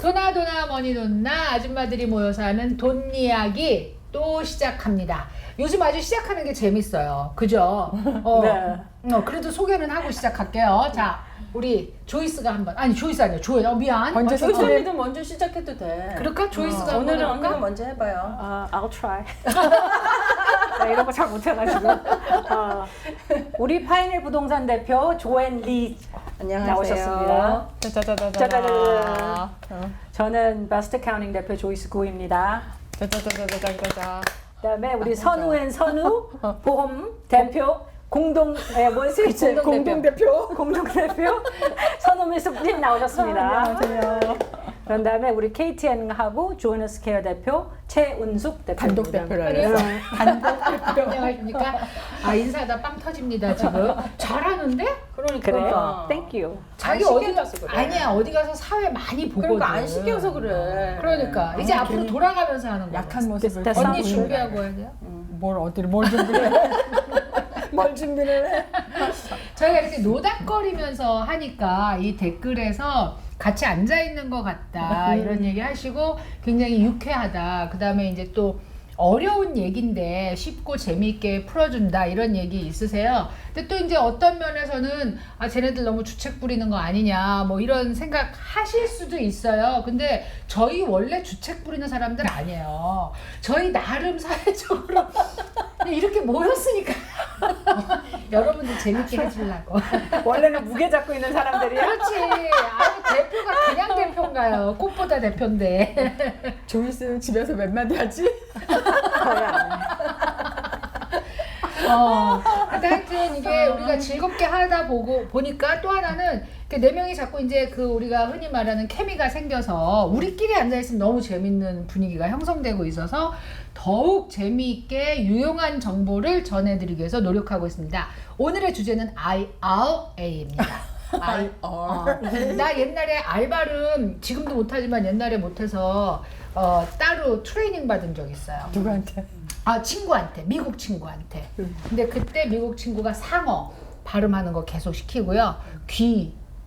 도나 머니 돈나 아줌마들이 모여서 하는 돈 이야기 또 시작합니다. 요즘 아주 시작하는 게 재밌어요. 그죠? 네. 그래도 소개는 하고 시작할게요. 자, 우리 조이스가 한번. 아니, 조이스 아니야. 미안. 먼저 조이스 언니도 먼저 시작해도 돼. 그럴까? 조이스가 한번 오늘은 해볼까? 언니가 먼저 해봐요. I'll try. 나 이런 거 잘 못해가지고. 우리 파이널 부동산 대표 조앤 리 안녕하세요. 나오셨습니다. 짜자자자자. 짜자자자. 저는 베스트 카운팅 대표 조이스 구입니다. 짜자자자자자자. 그다음에 우리 선우앤 선우 보험 대표 공동 공동대표 선우미 수님 나오셨습니다. 안녕하세요. 그런 다음에 우리 KTN하고 조이너스 케어 대표 최은숙 대표 단독 대표라 해서. 단독 대표 안녕하십니까? 아, 인사하다 빵 터집니다, 지금. 잘하는데? 그러니까. 그래. Thank you. 자기 안 어디 시켜줘서 그래. 아니야, 어디 가서 사회 많이 보거든. 그러니까 안 시켜서 그래. 그러니까 이제 앞으로 돌아가면서 하는 거야. 약한 모습을 됐어. 언니 싸우는 준비하고 해야 돼요? 뭘 준비를 해? 뭘 준비를 해? 저희가 이렇게 노닥거리면서 하니까 이 댓글에서 같이 앉아 있는 것 같다 이런 얘기 하시고 굉장히 유쾌하다. 그 다음에 이제 또 어려운 얘기인데 쉽고 재미있게 풀어준다 이런 얘기 있으세요? 근데 또 이제 어떤 면에서는 아 쟤네들 너무 주책 부리는 거 아니냐 뭐 이런 생각 하실 수도 있어요. 근데 저희 원래 주책 부리는 사람들 아니에요. 저희 나름 사회적으로 이렇게 모였으니까 여러분들 재밌게 해주려고. 원래는 무게 잡고 있는 사람들이야. 그렇지. 아니 대표가 그냥 대표인가요? 꽃보다 대표인데. 조이스는 집에서 몇 마디 하지? 거의 안 해. 근데 하여튼 이게 우리가 즐겁게 하다 보니까 또 하나는 네 명이 자꾸 이제 그 우리가 흔히 말하는 케미가 생겨서 우리끼리 앉아있으면 너무 재밌는 분위기가 형성되고 있어서 더욱 재미있게 유용한 정보를 전해드리기 위해서 노력하고 있습니다. 오늘의 주제는 IRA입니다. 나 옛날에 알 발음 지금도 못하지만 옛날에 못해서 따로 트레이닝 받은 적 있어요. 누구한테? 아, 친구한테, 미국 친구한테. 근데 그때 미국 친구가 상어 발음하는 거 계속 시키고요.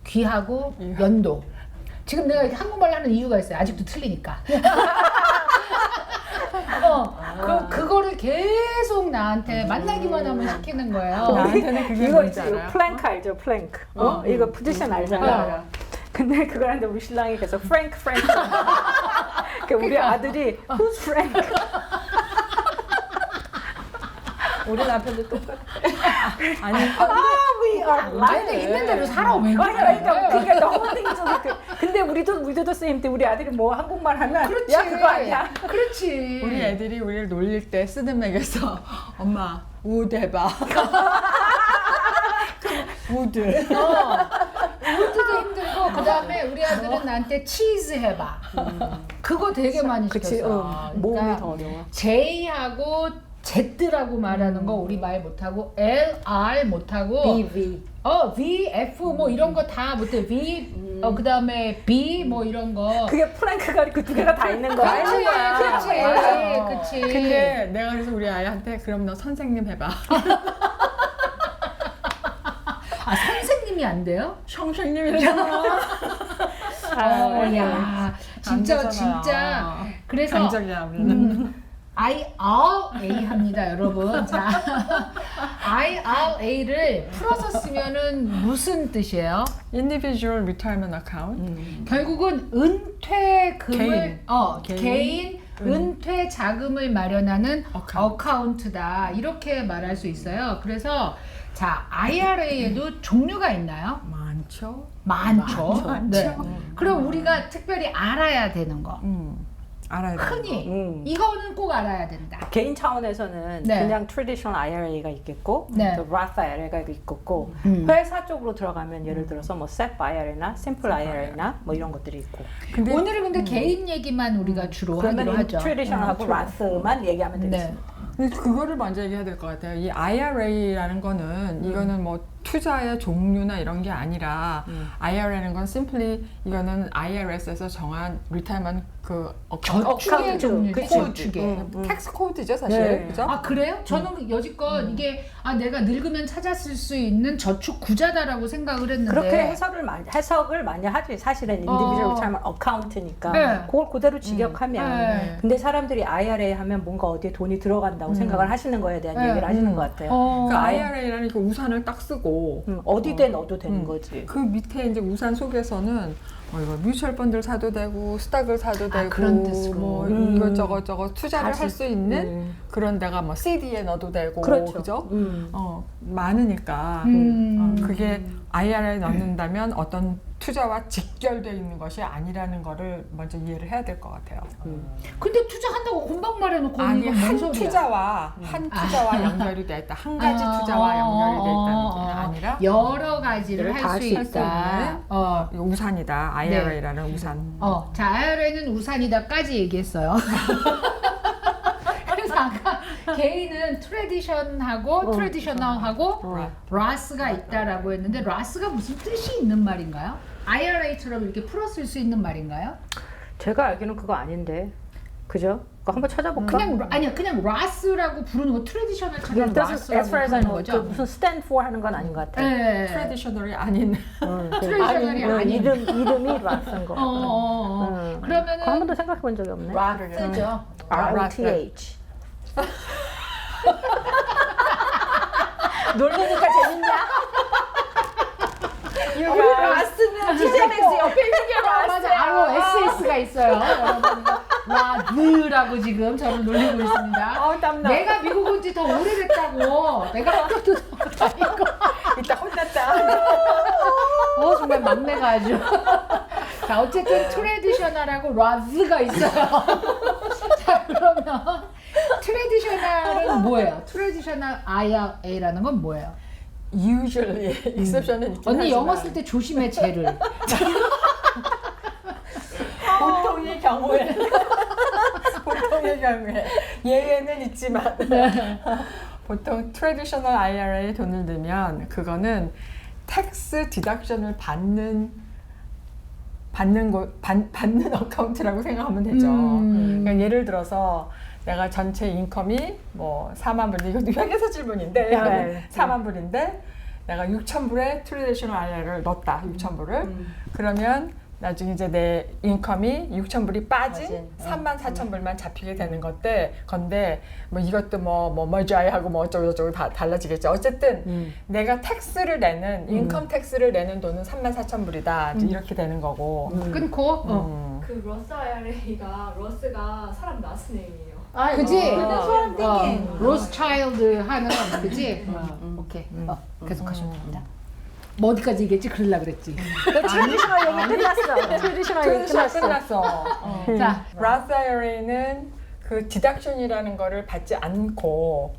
귀하고 연도. 지금 내가 이렇게 한국말 하는 이유가 있어요. 아직도 틀리니까. 그거를 계속 나한테 만나기만 하면 시키는 거예요. 나한테는 그게 이거 뭔지 있지, 알아요? 플랭크 알죠? 플랭크. 이거 포지션 알잖아. 근데 그걸 하는데 우리 신랑이 계속 프랭크. 우리 아들이 Who's Frank? 우리 남편도 똑같아. 아니, We are 아니, 근데 있는 대로 살아. 왜 그러니까 그래? 그게 너무 땡겨서 근데 우리도 쌤 때 우리 아들이 뭐 한국말 하면 그렇지. 야 그거 아니야. 그렇지. 우리 애들이 우리를 놀릴 때 쓰드맥에서 엄마 우드 해봐. 우드. 우드도 힘들고 그 다음에 우리 아들은 나한테 치즈 해봐. 그거 되게 많이 그치, 시켰어. 모음이 더 어려워. J하고 Z라고 말하는 거 우리 말 못하고 L, R 못하고 V. V, F 뭐 이런 거 다 못해. V, 그 다음에 B 뭐 이런 거. 그게 프랭크가 그 두 개가 다 있는 거야. 그렇지, 맞아. 그렇지. 근데 내가 그래서 우리 아이한테 그럼 너 선생님 해봐. 아, 선생님이 안 돼요? 선생님이잖아. 야, 진짜. 그래서 강적이야 우리는. IRA 합니다, 여러분. 자, IRA를 풀어서 쓰면은 무슨 뜻이에요? Individual Retirement Account. 결국은 은퇴금을 개인. 개인 은퇴 자금을 마련하는 어카운트. 어카운트다. 이렇게 말할 수 있어요. 그래서 자, IRA에도 종류가 있나요? 많죠. 많죠. 네. 많죠. 그럼 우리가 특별히 알아야 되는 거. 알아야 돼. 흔히 이거는 꼭 알아야 된다. 개인 차원에서는 네. 그냥 traditional IRA가 있겠고, 네. 또 Roth IRA가 있겠고, 회사 쪽으로 들어가면 예를 들어서 뭐 SEP IRA나 Simple IRA나 뭐 이런 것들이 있고. 근데 오늘은 근데 개인 얘기만 우리가 주로 하기로 그러면 하죠. traditional하고 Roth만 얘기하면 네. 되겠습니다. 근데 그거를 먼저 얘기해야 될 것 같아요. 이 IRA라는 거는 이거는 뭐 투자의 종류나 이런 게 아니라 IRA는 건 simply 이거는 IRS에서 정한 리타이먼트 그 저축의 종류, 그치. 저축의. 텍스 코드죠 사실. 네. 그죠? 아 그래요? 저는 여지껏 이게 내가 늙으면 찾아 쓸 수 있는 저축 구자다라고 생각을 했는데 그렇게 해석을 많이 하지. 사실은 인디비주얼 리타이먼트 어카운트니까 네. 그걸 그대로 직역하면. 네. 근데 사람들이 IRA 하면 뭔가 어디에 돈이 들어간다고 생각을 하시는 거에 대한 얘기를 하시는 것 같아요. 그 IRA라는 그 우산을 딱 쓰고 어디에 넣어도 되는 거지. 그 밑에 이제 우산 속에서는 이거 뮤추얼 펀드를 사도 되고 스탁을 사도 되고 그런 뜻으로. 뭐 이것저것 저것 투자를 할 수 있는 음. 그런 데가 뭐 CD에 넣어도 되고 그렇죠. 그죠? 음. 많으니까 그게 IRA에 넣는다면 어떤 투자와 직결되어 있는 것이 아니라는 거를 먼저 이해를 해야 될 것 같아요. 근데 투자한다고 금방 말해놓고 아니 이건 뭔 한 소리야? 투자와 연결이 돼 있다. 한 가지 투자와 연결이 돼 있다는 게 아니라 여러 가지를 다 할 수 할 수 있다. 이거 우산이다. IRA라는 우산. 자, IRA는 우산이다까지 얘기했어요. 그래서 아까 개인은 트레디션하고 트레디셔널하고 라스가 있다라고 했는데 라스가 무슨 뜻이 있는 말인가요? IRA처럼 이렇게 풀었을 수 있는 말인가요? 제가 알기로는 그거 아닌데. 그죠? 그거 한번 찾아볼까? 그냥 라스라고 부르는 거 트레디셔널처럼 그냥 뜻은 as 라스라고 far as I 부르는 know, 거죠? 그 무슨 stand for 하는 건 아닌 것 같아. 네. 트레디셔널이 아닌 트레디셔널이 아닌. 이름이 라스인 거. 그러면은 그거 한 번도 생각해 본 적이 없네. 라스죠. ROTH. 놀리니까 재밌냐? 우리 라스는 TJMX 옆에 있는 게 맞아. ROSS가 있어요. 여러분 라드라고 지금 저를 놀리고 있습니다. 땀나. 내가 미국 온 지 더 오래됐다고. 내가 학교도 더 다니고. 이따 혼났다. 정말 막내가 아주. 자, 어쨌든 트레디셔널하고 라즈가 있어요. 자, 그러면 트레디셔널은 뭐예요? 트레디셔널 IRA라는 건 뭐예요? Usually exception은 있긴 언니 영어 하지만 쓸 때 조심해, 쟤를. 보통의 경우에 예외는 있지만 보통 트레디셔널 IRA에 돈을 넣으면 그거는 텍스 디덕션을 받는 어카운트라고 생각하면 되죠. 그러니까 예를 들어서 내가 전체 인컴이 뭐 4만 불, 이것도 회계사 질문인데 네. 4만 불인데 내가 6천 불에 트레디셔널 IRA를 넣었다. 6천 불을. 그러면 나중에 이제 내 인컴이 6천 불이 빠진 3만 4천 불만 잡히게 되는 건데 뭐 이것도 뭐 머지아이하고 뭐 어쩌고저쩌고 다 달라지겠죠. 어쨌든 내가 텍스를 내는 인컴 텍스를 내는 돈은 3만 4천 불이다. 이제 이렇게 되는 거고. 끊고. 그 러스 IRA가 러스가 사람 라스 네임이에요. 그지? 소름 띵king. 로스차일드 하는, 그지? 오케이. 계속하시면 됩니다. 뭐 어디까지 얘기했지? 그러려고 그랬지. 트레디셔널 얘기 끝났어. 트레디셔널 얘기 트레디셔널 끝났어. 끝났어. 자, Roth IRA는 그 디덕션이라는 거를 받지 않고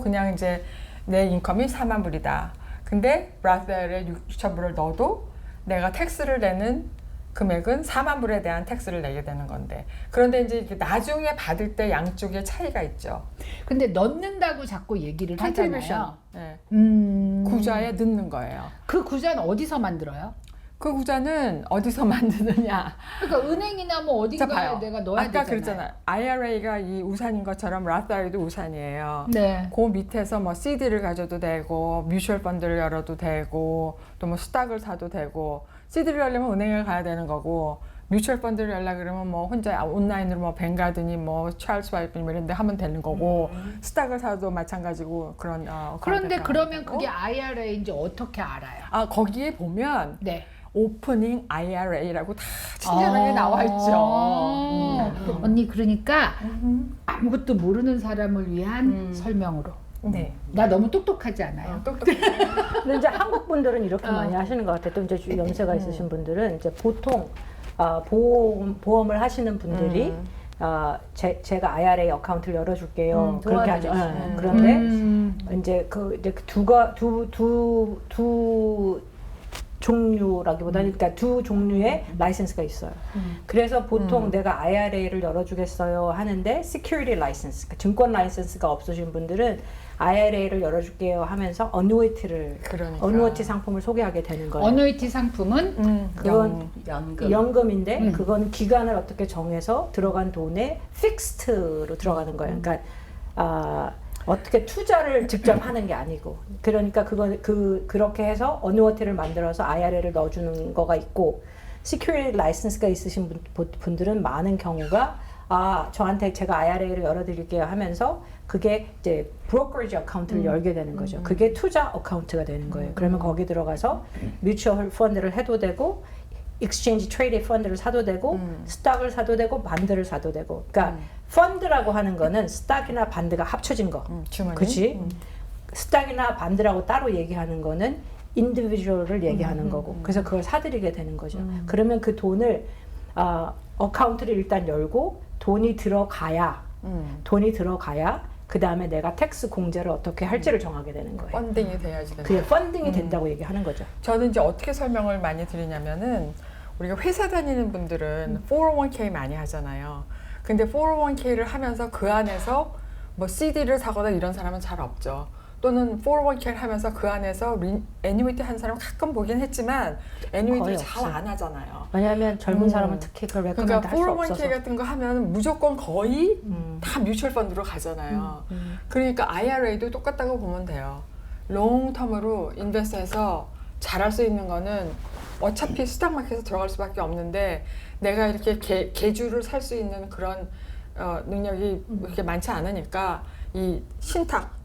그냥 이제 내 인컴이 4만 불이다. 근데 Roth IRA에 6천 불을 넣어도 내가 텍스를 내는 금액은 4만 불에 대한 텍스를 내게 되는 건데 그런데 이제 나중에 받을 때 양쪽에 차이가 있죠. 근데 넣는다고 자꾸 얘기를 하잖아요. 네. 음. 구자에 넣는 거예요. 그 구자는 어디서 만들어요? 그 구자는 어디서 만드느냐? 그러니까 은행이나 뭐 어딘가에 봐요. 내가 넣어야 아까 되잖아요. 그랬잖아요. IRA가 이 우산인 것처럼 Roth IRA도 우산이에요. 네. 그 밑에서 뭐 CD를 가져도 되고 뮤추얼 펀드를 열어도 되고 또 뭐 스탁을 사도 되고 CD를 열려면 은행에 가야 되는 거고 뮤추얼 펀드를 열라 그러면 뭐 혼자 온라인으로 뭐 뱅가드니 뭐 찰스 와이프니 뭐 이런 데 하면 되는 거고 스탁을 사도 마찬가지고 그런 그런데 어카운트가 그러면 되고. 그게 IRA인지 어떻게 알아요? 거기에 보면 네. 오프닝 IRA라고 다 친절하게 나와 있죠. 언니 그러니까 아무것도 모르는 사람을 위한 설명으로. 네. 나 너무 똑똑하지 않아요? 똑똑해. 근데 이제 한국 분들은 이렇게 많이 하시는 것 같아요. 또 이제 연세가 있으신 분들은 이제 보통 보험을 하시는 분들이 제가 IRA 어카운트를 열어줄게요. 그렇게 하죠. 그런데 이제 두 종류라기보다는 그러니까 두 종류의 라이센스가 있어요. 그래서 보통 내가 IRA를 열어주겠어요 하는데 security license, 그러니까 증권 라이센스가 없으신 분들은 IRA를 열어줄게요 하면서 annuity를 그러니까. annuity 상품을 소개하게 되는 거예요. 어누이티 상품은 그건 연금. 연금인데 그건 기간을 어떻게 정해서 들어간 돈에 픽스트로 들어가는 거예요. 그러니까 어떻게 투자를 직접 하는 게 아니고 그러니까 그렇게 해서 어누어티를 만들어서 IRA를 넣어주는 거가 있고 시큐리티 라이센스가 있으신 분들은 많은 경우가 저한테 제가 IRA를 열어드릴게요 하면서 그게 이제 브로커리지 어카운트를 열게 되는 거죠. 그게 투자 어카운트가 되는 거예요. 그러면 거기 들어가서 뮤추얼 펀드를 해도 되고 익스체인지 트레이드 펀드를 사도 되고 스탁을 사도 되고 반드를 사도 되고 그러니까 펀드라고 하는 거는 스탁이나 반드가 합쳐진 거 주머니. 그치? 스탁이나 반드라고 따로 얘기하는 거는 인디비주얼을 얘기하는 거고 그래서 그걸 사드리게 되는 거죠. 그러면 그 돈을 어카운트를 일단 열고 돈이 들어가야 그 다음에 내가 텍스 공제를 어떻게 할지를 정하게 되는 거예요. 펀딩이 돼야지 되는 그게 펀딩이 된다고 얘기하는 거죠. 저는 이제 어떻게 설명을 많이 드리냐면은 우리가 회사 다니는 분들은 401k 많이 하잖아요. 근데 401k를 하면서 그 안에서 뭐 CD를 사거나 이런 사람은 잘 없죠. 또는 401k를 하면서 그 안에서 애니위티 한 사람 가끔 보긴 했지만 애니위티를 잘 안 하잖아요. 왜냐하면 젊은 사람은 특히 그걸 레커멘드 그러니까 할 수 없어서 401k 같은 거 하면 무조건 거의 다 뮤추얼 펀드로 가잖아요. 그러니까 IRA도 똑같다고 보면 돼요. 롱텀으로 인베스트해서 잘할 수 있는 거는 어차피 스탁 마켓에 들어갈 수밖에 없는데 내가 이렇게 계주를 살 수 있는 그런 능력이 그렇게 많지 않으니까 이 신탁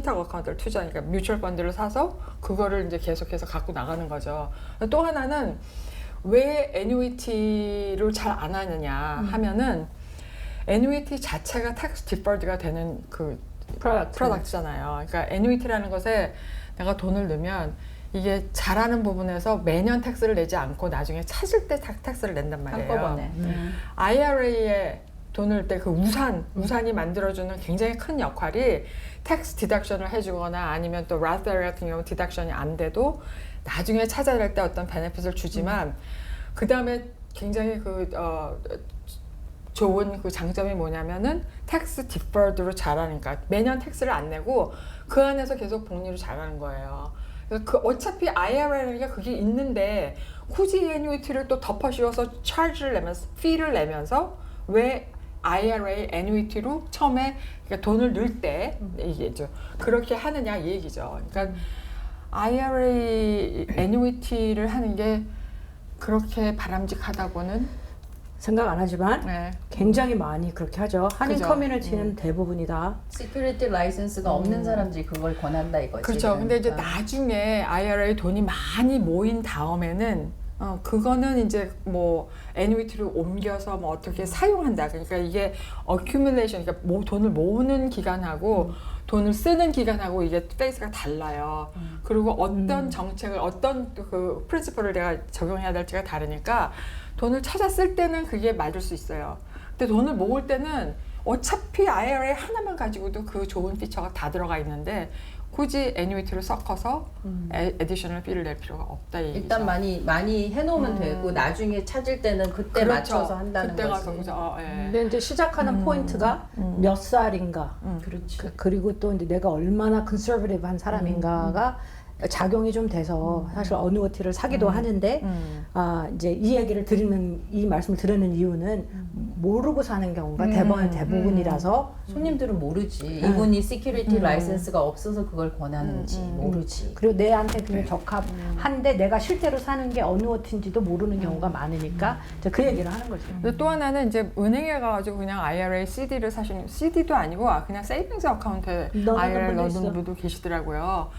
어카운트를 투자하니까 뮤추얼 펀드를 사서 그거를 이제 계속해서 갖고 나가는 거죠. 또 하나는 왜 애뉴이티를 잘 안 하느냐 하면은 애뉴이티 자체가 텍스 디퍼드가 되는 그 프로덕트잖아요. 그러니까 애뉴이티라는 것에 내가 돈을 넣으면 이게 잘하는 부분에서 매년 텍스를 내지 않고 나중에 찾을 때 텍스를 낸단 말이에요. 한꺼번에. IRA에 돈을 넣을 때 그 우산이 만들어주는 굉장히 큰 역할이 텍스 디덕션을 해주거나 아니면 또 Roth IRA 같은 경우 디덕션이 안 돼도 나중에 찾아야 할 때 어떤 베네핏을 주지만 그 다음에 굉장히 좋은 그 장점이 뭐냐면은 텍스 디퍼드로 잘하니까 매년 텍스를 안 내고 그 안에서 계속 복리로 잘하는 거예요. 그래서 어차피 IRA가 그게 있는데 굳이 애뉴이티를 또 덮어 씌워서 차지를 내면서 피를 내면서 왜 IRA 애뉴이티로 처음에 그러니까 돈을 넣을 때 얘기죠. 그렇게 하느냐 이 얘기죠. 그러니까 IRA 애뉴이티를 하는 게 그렇게 바람직하다고는 생각 안 하지만 네. 굉장히 많이 그렇게 하죠. 한인 그죠. 커뮤니티는 대부분이 다 시큐리티 라이센스가 없는 사람들이 그걸 권한다 이거지. 그렇죠. 근데 이제 그러니까. 나중에 IRA 돈이 많이 모인 다음에는 그거는 이제 뭐 애뉴이티로 옮겨서 뭐 어떻게 사용한다. 그러니까 이게 어큐뮬레이션, 그러니까 돈을 모으는 기간하고 돈을 쓰는 기간하고 이게 페이스가 달라요. 그리고 어떤 정책을 어떤 그 프린시플을 내가 적용해야 될지가 다르니까 돈을 찾아 쓸 때는 그게 맞을 수 있어요. 근데 돈을 모을 때는 어차피 IRA 하나만 가지고도 그 좋은 피처가 다 들어가 있는데 굳이 애뉴이티를 섞어서 애디셔널 피를 낼 필요가 없다 이 얘기죠. 일단 많이 해놓으면 되고 나중에 찾을 때는 그때 그렇죠. 맞춰서 한다는 그때 거지. 가서 그죠. 예. 근데 이제 시작하는 포인트가 몇 살인가 그렇지. 그리고 또 이제 내가 얼마나 컨서버티브한 사람인가가 작용이 좀 돼서 사실 어누어티를 사기도 하는데 이제 이 말씀을 드리는 이유는 모르고 사는 경우가 대부분이라서 손님들은 모르지. 이분이 시큐리티 라이센스가 없어서 그걸 권하는지 모르지. 그리고 내한테 그게 적합한데 내가 실제로 사는 게 어누어티인지도 모르는 경우가 많으니까 이제 그 얘기를 하는 거죠. 근데 또 하나는 이제 은행에 가가지고 그냥 IRA CD를 사시는 CD도 아니고 그냥 세이빙스 어카운트에 넣는 IRA를 분도 넣는 있어. 분도 계시더라고요.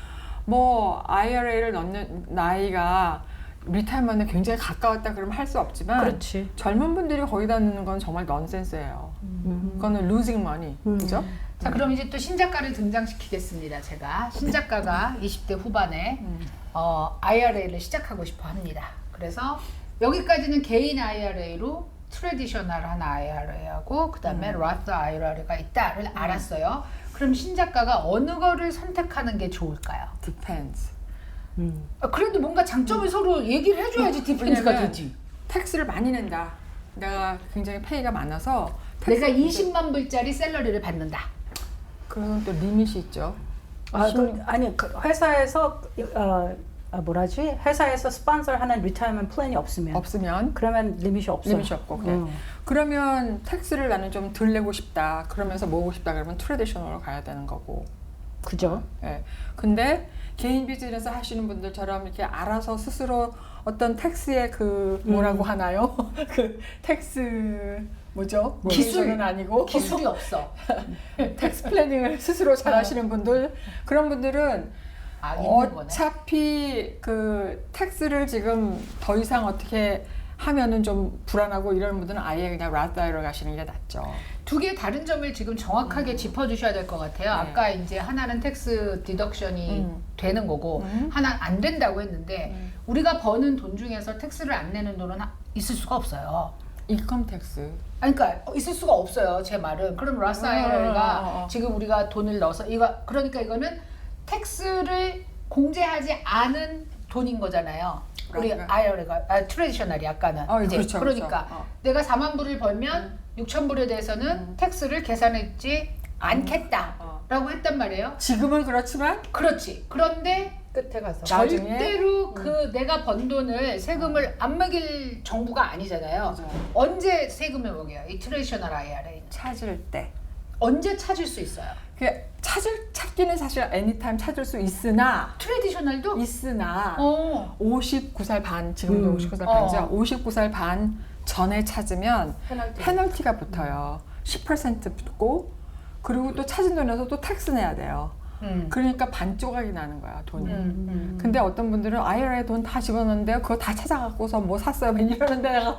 뭐 IRA를 넣는 나이가 리타이먼에 굉장히 가까웠다 그러면 할 수 없지만 그렇지. 젊은 분들이 거기다 넣는 건 정말 넌센스예요. 그거는 losing money, 그죠? 자, 그럼 이제 또 신작가를 등장시키겠습니다. 제가 신작가가 20대 후반에 IRA를 시작하고 싶어 합니다. 그래서 여기까지는 개인 IRA로 트래디셔널한 IRA하고 그 다음에 Roth IRA가 있다를 알았어요. 그럼 신작가가 어느 거를 선택하는 게 좋을까요? Depends. 그래도 뭔가 장점을 서로 얘기를 해줘야지 디펜스가 왜냐면 되지. 텍스를 많이 낸다. 내가 굉장히 페이가 많아서 내가 20만 불짜리 샐러리를 받는다. 그런 또 리밋이 있죠. 아니 그 회사에서 뭐라지? 회사에서 스폰서하는 리타이먼트 플랜이 없으면 그러면 리밋이 없어. 리밋이 없고 그냥 그러면 텍스를 나는 좀 덜 내고 싶다. 그러면서 모으고 싶다. 그러면 트레디셔널로 가야 되는 거고. 그죠? 예. 근데 개인 비즈니스 하시는 분들처럼 이렇게 알아서 스스로 어떤 텍스의 그 뭐라고 하나요? 그 텍스 뭐죠? 기술은 아니고 기술이 없어. 텍스 플래닝을 스스로 잘 하시는 분들 그런 분들은 있는 거네. 어차피 그 텍스를 지금 더 이상 어떻게 하면은 좀 불안하고 이런 분들은 아예 그냥 라다이로 가시는 게 낫죠. 두 개의 다른 점을 지금 정확하게 짚어주셔야 될 것 같아요. 네. 아까 이제 하나는 텍스 디덕션이 되는 거고 하나 안 된다고 했는데 우리가 버는 돈 중에서 텍스를 안 내는 돈은 있을 수가 없어요. 인컴 텍스. 아니, 그러니까 있을 수가 없어요. 제 말은. 그럼 라사이어가 지금 우리가 돈을 넣어서 그러니까 이거는 텍스를 공제하지 않은 돈인 거잖아요. 우리 IRA가 트레디셔널이 아까는 이제 그렇죠, 그러니까 그렇죠. 내가 4만 불을 벌면 6천 불에 대해서는 텍스를 계산했지 않겠다라고 했단 말이에요. 지금은 그렇지만 그렇지. 그런데 끝에 가서 절대로 그 내가 번 돈을 세금을 안 매길 정부가 아니잖아요. 맞아요. 언제 세금을 매겨요? 이 트레디셔널 IRA 찾을 때. 언제 찾을 수 있어요? 그 찾기는 사실 애니타임 찾을 수 있으나 트레디셔널도 59살 반 지금도 59살 반이죠. 59살 반 전에 찾으면 페널티가 붙어요. 10% 붙고 그리고 또 찾은 돈에서 또 텍스 내야 돼요. 그러니까 반 조각이 나는 거야 돈이. 근데 어떤 분들은 IRA 돈 다 집어넣는데 그거 다 찾아갖고서 뭐 샀어요 이러는데 내가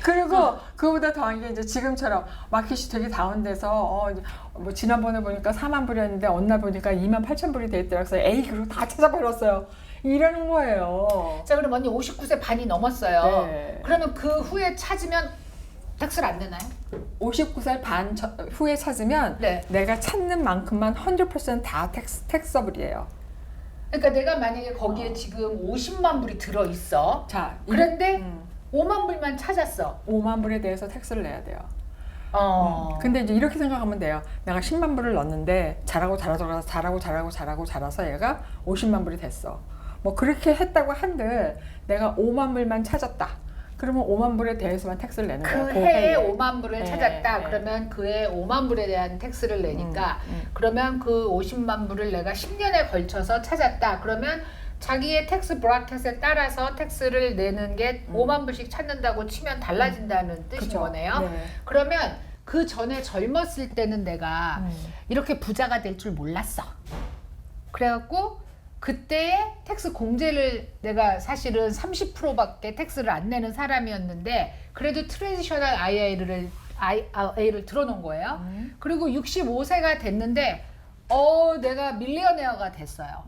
그리고 그거보다 더한 게 이제 지금처럼 마켓이 되게 다운돼서 뭐 지난번에 보니까 4만 불이었는데 어느 날 보니까 2만 8천 불이 돼 있더라고요. 그래서 에이 그리고 다 찾아버렸어요. 이러는 거예요. 자, 그럼 언니 59세 반이 넘었어요. 네. 그러면 그 후에 찾으면 텍스를 안 내나요? 59살 반 후에 찾으면 네. 내가 찾는 만큼만 100%다 텍서블이에요. 그러니까 내가 만약에 거기에 지금 50만 불이 들어 있어. 자, 그런데 5만 불만 찾았어. 5만 불에 대해서 텍스를 내야 돼요. 근데 근데 이제 이렇게 생각하면 돼요. 내가 10만 불을 넣었는데 자라서 얘가 50만 불이 됐어. 뭐 그렇게 했다고 한들 내가 5만 불만 찾았다. 그러면 5만 불에 대해서만 텍스를 내는 거예요. 그 그 해에 해에. 5만 불을 네, 찾았다. 네. 그러면 그 해 5만 불에 대한 텍스를 내니까 그러면 그 50만 불을 내가 10년에 걸쳐서 찾았다. 그러면 자기의 텍스 브라켓에 따라서 텍스를 내는 게 5만 불씩 찾는다고 치면 달라진다는 뜻인 그쵸. 거네요. 네. 그러면 그 전에 젊었을 때는 내가 이렇게 부자가 될 줄 몰랐어. 그래갖고 그때의 텍스 공제를 내가 사실은 30%밖에 텍스를 안 내는 사람이었는데 그래도 트레디셔널 IRA를 들어놓은 거예요. 그리고 65세가 됐는데 내가 밀리어네어가 됐어요.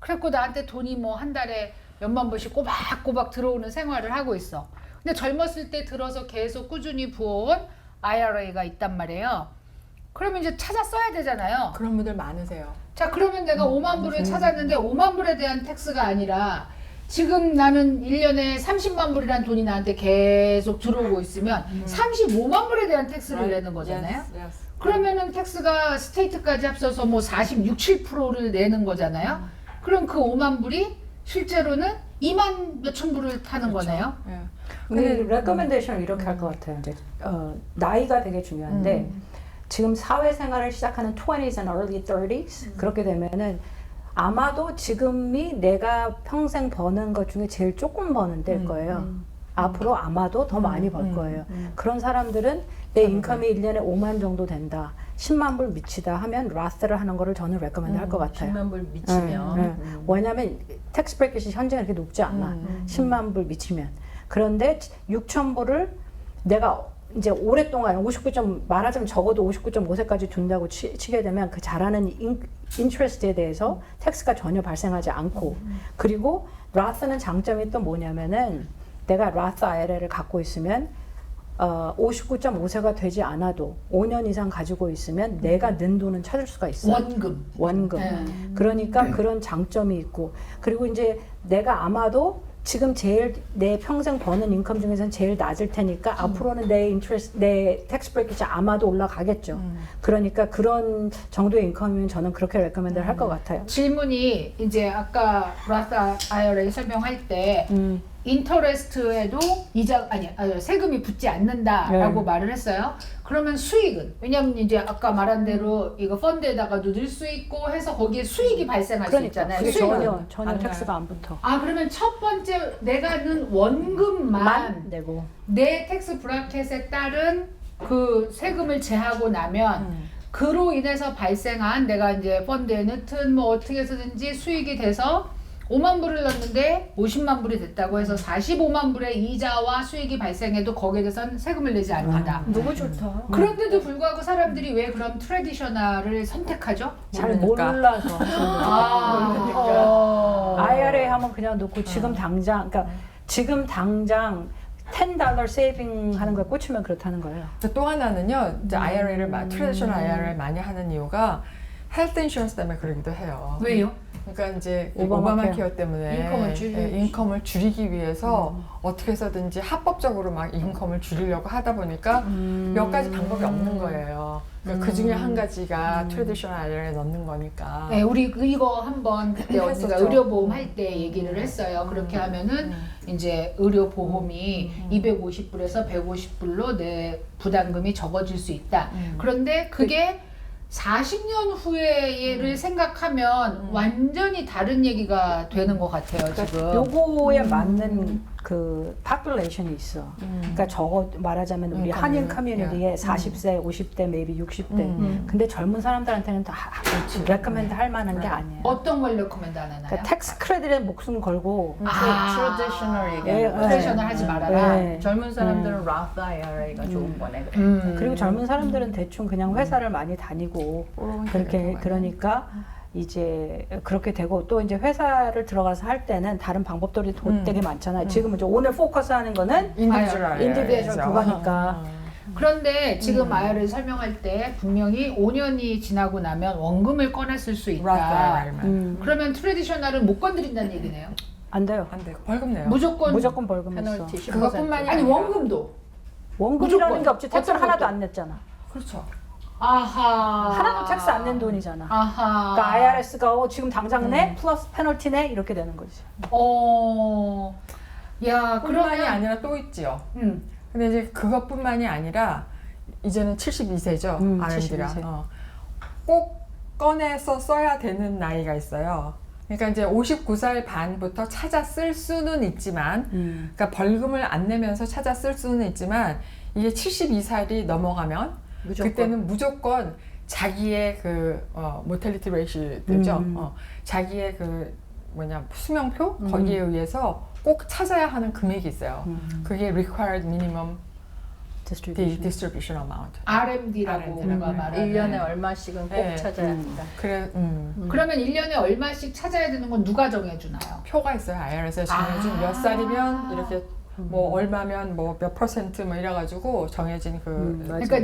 그래갖고 나한테 돈이 뭐 한 달에 몇만 불씩 꼬박꼬박 들어오는 생활을 하고 있어. 근데 젊었을 때 들어서 계속 꾸준히 부어온 IRA가 있단 말이에요. 그러면 이제 찾아 써야 되잖아요. 그런 분들 많으세요. 자, 그러면 내가 5만 불을 찾았는데 5만 불에 대한 텍스가 아니라 지금 나는 1년에 30만 불이라는 돈이 나한테 계속 들어오고 있으면 35만 불에 대한 텍스를 내는 거잖아요. Yes, yes. 그러면은 텍스가 스테이트까지 합쳐서 뭐 46, 7%를 내는 거잖아요. 그럼 그 5만 불이 실제로는 2만 몇천 불을 타는 거네요. 예. 근데 레커멘데이션을 이렇게 할 것 같아요. 이제 나이가 되게 중요한데 지금 사회생활을 시작하는 20s and early 30s 그렇게 되면은 아마도 지금이 내가 평생 버는 것 중에 제일 조금 버는 때일 거예요. 앞으로 아마도 더 많이 벌 거예요. 그런 사람들은 내 인컴이 1년에 5만 정도 된다. 10만 불 미치다 하면 라스를 하는 거를 저는 레커멘드 할 것 같아요. 10만 불 미치면 왜냐하면 텍스 브레이켓이 현재가 그렇게 높지 않아. 10만 불 미치면. 그런데 6천 불을 내가 이제 오랫동안 말하자면 적어도 59.5세까지 둔다고 치게 되면 그 자라는 인트레스트에 대해서 텍스가 전혀 발생하지 않고 그리고 라스는 장점이 또 뭐냐면은 내가 라스 IRA를 갖고 있으면 59.5세가 되지 않아도 5년 이상 가지고 있으면 내가 는 돈은 찾을 수가 있어요. 원금. 네. 그러니까 그런 장점이 있고, 그리고 이제 내가 아마도 지금 제일 내 평생 버는 인컴 중에서는 제일 낮을 테니까 앞으로는 내 텍스 브레이크가 아마도 올라가겠죠. 그러니까 그런 정도의 인컴이면 저는 그렇게 레커멘드를 할 것 같아요. 질문이 이제 아까 Roth IRA 설명할 때 인터레스트에도 세금이 붙지 않는다라고 말을 했어요. 그러면 수익은, 왜냐면 이제 아까 말한 대로 이거 펀드에다가도 넣을 수 있고 해서 거기에 수익이 발생할 수 있잖아요. 그게 수익은. 전혀 텍스가 안 붙어. 그러면 첫 번째 내가 는 원금만 내고. 내 텍스 브라켓에 따른 그 세금을 제하고 나면 그로 인해서 발생한, 내가 이제 펀드에 넣든 뭐 어떻게 해서든지 수익이 돼서 5만 불을 넣었는데 50만 불이 됐다고 해서 45만 불의 이자와 수익이 발생해도 거기에 대해서는 세금을 내지 않는다. 너무 좋다. 그런데도 불구하고 사람들이 왜 그럼 트레디셔널을 선택하죠? 잘 모르니까. 몰라서. IRA 하면 그냥 놓고 지금 당장, 그러니까 지금 당장 $10 세이빙 하는 거에 꽂히면 그렇다는 거예요. 또 하나는요, 이제 IRA를 트레디셔널 IRA를 많이 하는 이유가 헬스 인슈런스 때문에 그러기도 해요. 왜요? 그러니까 이제 오바마 케어 때문에 인컴을 줄이기 위해서 어떻게 해서든지 합법적으로 막 인컴을 줄이려고 하다 보니까 몇 가지 방법이 없는 거예요. 그러니까 그 중에 한 가지가 트레디셔널 IRA에 넣는 거니까. 네, 우리 이거 한번 그때 언니가 했었죠. 의료보험 할 때 얘기를 했어요. 그렇게 하면은 이제 의료보험이 250불에서 150불로 내 부담금이 적어질 수 있다. 그런데 그게 40년 후에를 생각하면 완전히 다른 얘기가 되는 것 같아요, 지금. 요거에 맞는 그 population이 있어. 그러니까 저거 말하자면 우리 한인 커뮤니티에 40세, 50대, maybe 60대. 근데 젊은 사람들한테는 다 레커멘드 할 만한 게 아니에요. 어떤 걸 레코멘드 안 하나요? 그러니까 텍스 크레딧에 목숨 걸고 트레디셔널 얘기하는 거. 트레디셔널 하지 말아라. 네. 젊은 사람들은 Roth IRA가 좋은 거네. 그래. 그리고 젊은 사람들은 대충 그냥 회사를 많이 다니고 그렇게 그러니까 이제 그렇게 되고 또 이제 회사를 들어가서 할 때는 다른 방법들이 되게 많잖아요. 지금 이제 오늘 포커스하는 거는 인디비주얼 그거니까. 그런데 지금 IRA 설명할 때 분명히 5년이 지나고 나면 원금을 꺼냈을 수 있다. 그러면 트레디셔널은 못 건드린다는 얘기네요. 안 돼요. 안 돼. 벌금 내요. 무조건 벌금 냈어. 페널티 10%. 그것뿐만이 아니 아니라 원금도. 원금이라는 무조건. 게 없지. 텍스를 어떤 하나도 것도. 안 냈잖아. 그렇죠. 아하. 하나도 텍스 안 낸 돈이잖아. 아하. 그러니까 IRS가 지금 당장 내 플러스 페널티 내 이렇게 되는 거지. 야, 뿐만이 그러면 아니라 또 있지요. 근데 이제 그것뿐만이 아니라 이제는 72세죠. RMD가. 72세. 꼭 꺼내서 써야 되는 나이가 있어요. 그러니까 이제 59살 반부터 찾아 쓸 수는 있지만, 그러니까 벌금을 안 내면서 찾아 쓸 수는 있지만, 이게 72살이 넘어가면 그때는 무조건 자기의 그 모텔리티 레이시죠. 자기의 그 수명표 거기에 의해서 꼭 찾아야 하는 금액이 있어요. 그게 required minimum distribution amount. RMD라고 우리가 말하는. 1년에 얼마씩은 꼭 네. 찾아야 된다. 그래, 그러면 1년에 얼마씩 찾아야 되는 건 누가 정해주나요? 표가 있어요. IRS에 정해진 몇 살이면 이렇게 뭐 얼마면 뭐 몇 퍼센트 뭐 이래가지고 정해진 그. 그러니까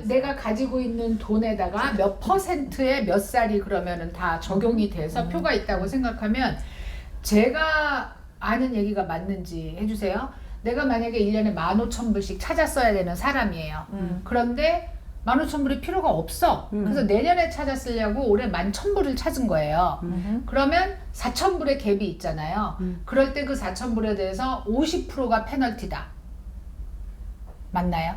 내가 가지고 있는 돈에다가 몇 퍼센트의 몇 살이 그러면은 다 적용이 돼서 표가 있다고 생각하면 제가 아는 얘기가 맞는지 해주세요. 내가 만약에 1년에 15,000불씩 찾아 써야 되는 사람이에요. 그런데 15,000불이 필요가 없어. 그래서 내년에 찾아 쓰려고 올해 11,000불을 찾은 거예요. 그러면 4,000불의 갭이 있잖아요. 그럴 때 그 4,000불에 대해서 50%가 페널티다. 맞나요?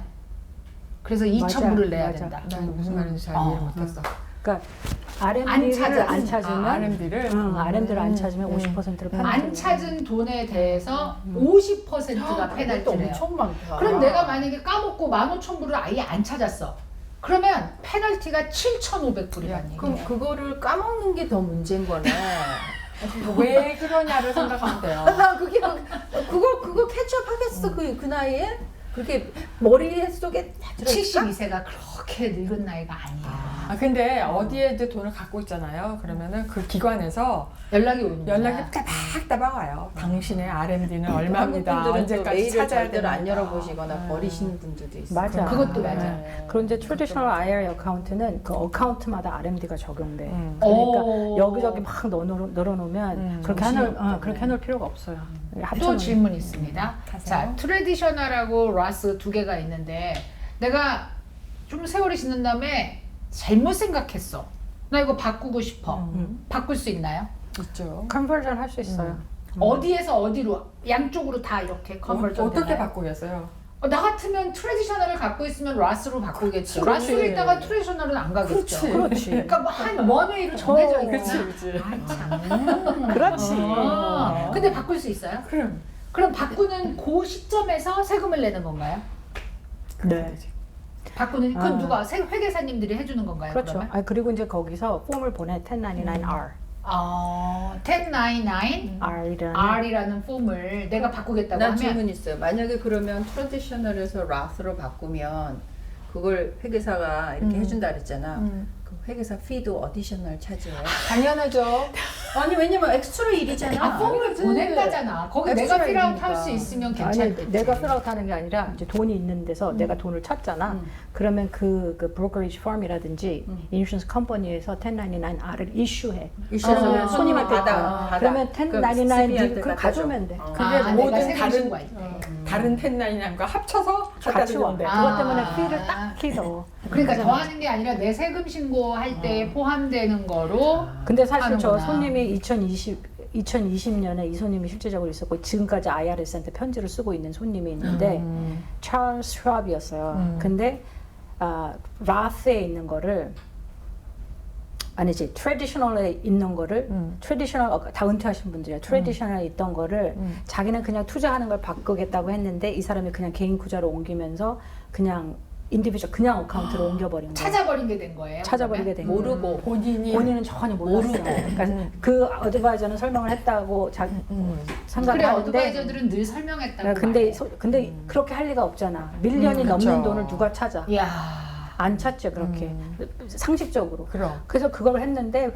그래서 2,000불을 내야 맞아. 된다. 난 무슨 말인지 잘 이해 못했어. 그러니까 RMD를 안 찾으면 RMD를 RMD를 안 찾으면 50%를 페널티. 안 찾은 돈에 대해서 50%가 페널티래요. 엄청 많다. 그럼 내가 만약에 까먹고 15,000불을 아예 안 찾았어. 그러면 페널티가 7,500불이라는 얘기예요. 그럼 그거를 까먹는 게 더 문제인 거네. 왜 그러냐를 생각하면 돼요. 나 그거 캐치업 하겠어 그 나이에? 그렇게 머릿속에 다 들어있을까? 72세가 그렇게 늙은 나이가 아니에요. 근데 어디에 이제 돈을 갖고 있잖아요. 그러면은 그 기관에서 연락이 오는 거야. 연락이 따박따박 와요. 당신의 R&D는 얼마입니다. 한국 분들은 또 언제까지 메일을 찾아야 절대로 안 됩니다. 열어보시거나 버리시는 분들도 있어요. 맞아. 그것도 맞아. 그런데 트래디셔널 IRA 어카운트는 그 어카운트마다 RMD가 적용돼. 음. 그러니까 오. 여기저기 막 넣어놓으면 그렇게 해놓을 필요가 없어요. 또 합쳐놓으면. 질문 있습니다. 자, 트레디셔널하고 라스 두 개가 있는데 내가 좀 세월이 지난 다음에 잘못 생각했어. 나 이거 바꾸고 싶어. 바꿀 수 있나요? 있죠. 컨버전 할 수 있어요. 어디에서 어디로 양쪽으로 다 이렇게 컨버전 어떻게 되나요? 바꾸겠어요? 나 같으면 트레디셔널을 갖고 있으면 라스로 바꾸겠죠. 그렇지. 라스로 있다가 트레디셔널은 안 가겠죠. 그렇지. 그러니까 뭐 한 원웨이로 정해져 있고. 그렇지. 아, 참. 그렇지. 근데 바꿀 수 있어요? 그럼 바꾸는 그 시점에서 세금을 내는 건가요? 네. 바꾸는 그건 아. 누가 회계사님들이 해주는 건가요? 그렇죠. 그러면? 그리고 이제 거기서 폼을 보내 1099R. 1099 R이라는 R이라는 폼을 내가 바꾸겠다고 난 하면 질문 있어요. 만약에 그러면 트래디셔널에서 라스로 바꾸면 그걸 회계사가 이렇게 해준다 그랬잖아. 그 회계사 피도 어디셔널 차지해요? 당연하죠. 아니 왜냐면 엑스트라 일이잖아. 폼을 보낸다잖아. 거기 내가 엑스트라 필아웃 일이니까. 할 수 있으면 아니 괜찮겠지. 내가 필아웃 하는 게 아니라 이제 돈이 있는 데서 내가 돈을 찾잖아. 그러면 그 브로커리지 펌이라든지 인슈런스 컴퍼니에서 1099R을 이슈해. 이슈해서 손님한테 받아. 그러면 1099 그걸 가져오면 돼. 그게 내가 모든 세금 다른 신고할 때. 다른 텐나인과 합쳐서 갖다 같이 와. 주면 돼. 아. 그것 때문에 피를 딱히 넣어. 그러니까 더하는 게 아니라 내 세금 신고할 때 포함되는 거로 근데 사실 저 하는구나. 손님이 2020년에 이 손님이 실제적으로 있었고 지금까지 IRS한테 편지를 쓰고 있는 손님이 있는데 찰스 슈랍이었어요. 근데 라스에 있는 거를 아니지 트래디셔널에 있는 거를 트래디셔널 다 은퇴하신 분들이야. 트래디셔널에 있던 거를 자기는 그냥 투자하는 걸 바꾸겠다고 했는데 이 사람이 그냥 개인 구자로 옮기면서 그냥 인디비주얼 그냥 어카운트로 옮겨버린 거야. 찾아버리게 된 거예요. 찾아버리게 된 거야. 모르고 본인은 전혀 몰랐어요. 그러니까 그 어드바이저는 설명을 했다고 생각을 그래 하는데 어드바이저들은 늘 설명했다고. 근데 그렇게 할 리가 없잖아. 밀리언이 그렇죠. 넘는 돈을 누가 찾아? 이야. 안 찾죠 그렇게 상식적으로. 그럼. 그래서 그걸 했는데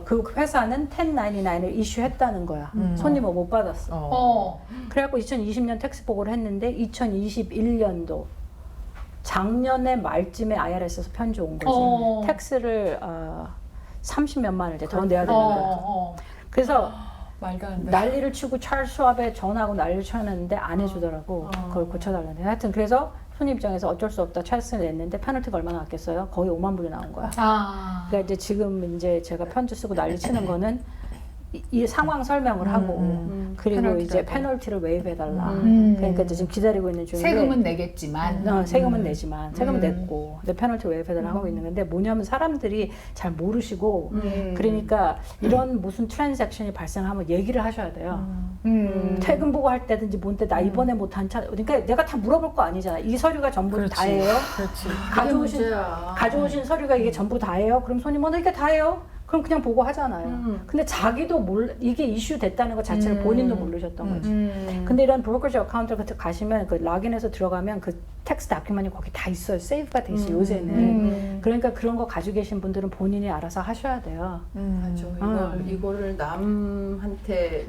그 회사는 1099을 이슈했다는 거야. 손님은 못 받았어. 그래갖고 2020년 텍스 보고를 했는데 2021년도 작년에 말쯤에 IRS에서 편지 온 거지. 텍스를 30몇만 원을 더 내야 되는 거야. 그래서 말도 안 돼. 난리를 치고 찰스 슈왑에 전화하고 난리를 쳤는데 안 해주더라고. 그걸 고쳐달라는데. 하여튼 그래서 손님 입장에서 어쩔 수 없다 찰스를 냈는데 페널티가 얼마나 났겠어요? 거의 5만 불이 나온 거야. 그러니까 이제 지금 이제 제가 편지 쓰고 난리 치는 거는 이 상황 설명을 하고 그리고 이제 페널티를 웨이브해달라. 그러니까 이제 지금 기다리고 있는 중인데 세금은 내겠지만 세금은 내지만 세금은 냈고 근데 페널티 웨이브해달라 하고 있는 건데 뭐냐면 사람들이 잘 모르시고 그러니까 이런 무슨 트랜잭션이 발생하면 얘기를 하셔야 돼요. 퇴근 보고 할 때든지 뭔데 나 이번에 못한 차 그러니까 내가 다 물어볼 거 아니잖아. 이 서류가 전부 다예요. 그렇지. 가져오신 서류가 이게 전부 다예요. 그럼 손님은 이게 다예요. 그럼 그냥 보고 하잖아요. 근데 자기도 이게 이슈 됐다는 것 자체를 본인도 모르셨던 거지. 근데 이런 브로커지 어카운트 같은 가시면 그 락인해서 들어가면 그 텍스 다큐멘이 거기 다 있어요. 세이브가 돼 있어요. 요새는. 그러니까 그런 거 가지고 계신 분들은 본인이 알아서 하셔야 돼요. 맞아. 이거를 남한테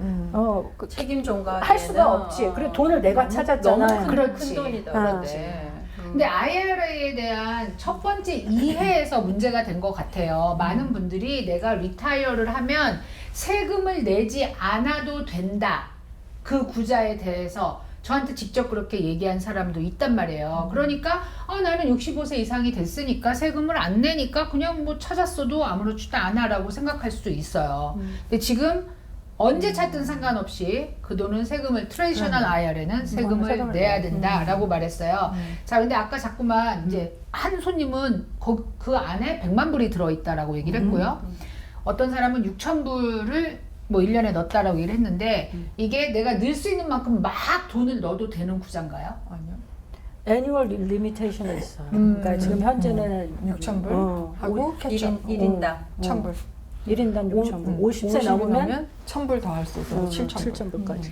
책임 전가하기에는 할 수가 없지. 그리고 돈을 내가 찾았잖아요. 너무 큰 그렇지. 돈이다. 그렇지. 근데. 근데 IRA에 대한 첫 번째 이해에서 문제가 된 것 같아요. 많은 분들이 내가 리타이어를 하면 세금을 내지 않아도 된다. 그 구자에 대해서 저한테 직접 그렇게 얘기한 사람도 있단 말이에요. 그러니까 나는 65세 이상이 됐으니까 세금을 안 내니까 그냥 뭐 찾았어도 아무렇지도 않아라고 생각할 수도 있어요. 근데 지금 언제 찾든 상관없이 그 돈은 세금을 트래디셔널 IRA는 세금을 내야 된다라고 말했어요. 자, 근데 아까 자꾸만 이제 한 손님은 그 안에 100만 불이 들어있다라고 얘기를 했고요. 어떤 사람은 6천 불을 뭐 1년에 넣었다라고 얘기를 했는데 이게 내가 넣을 수 있는 만큼 막 돈을 넣어도 되는 구자인가요? 아니요. 애니얼 리미테이션이 있어요. 그러니까 지금 현재는 6,000불 하고 1인당 1,000불. 1인당 6,000불. 50세 넘으면 1,000불 더 할 수 있어요. 7,000불. 7,000불까지.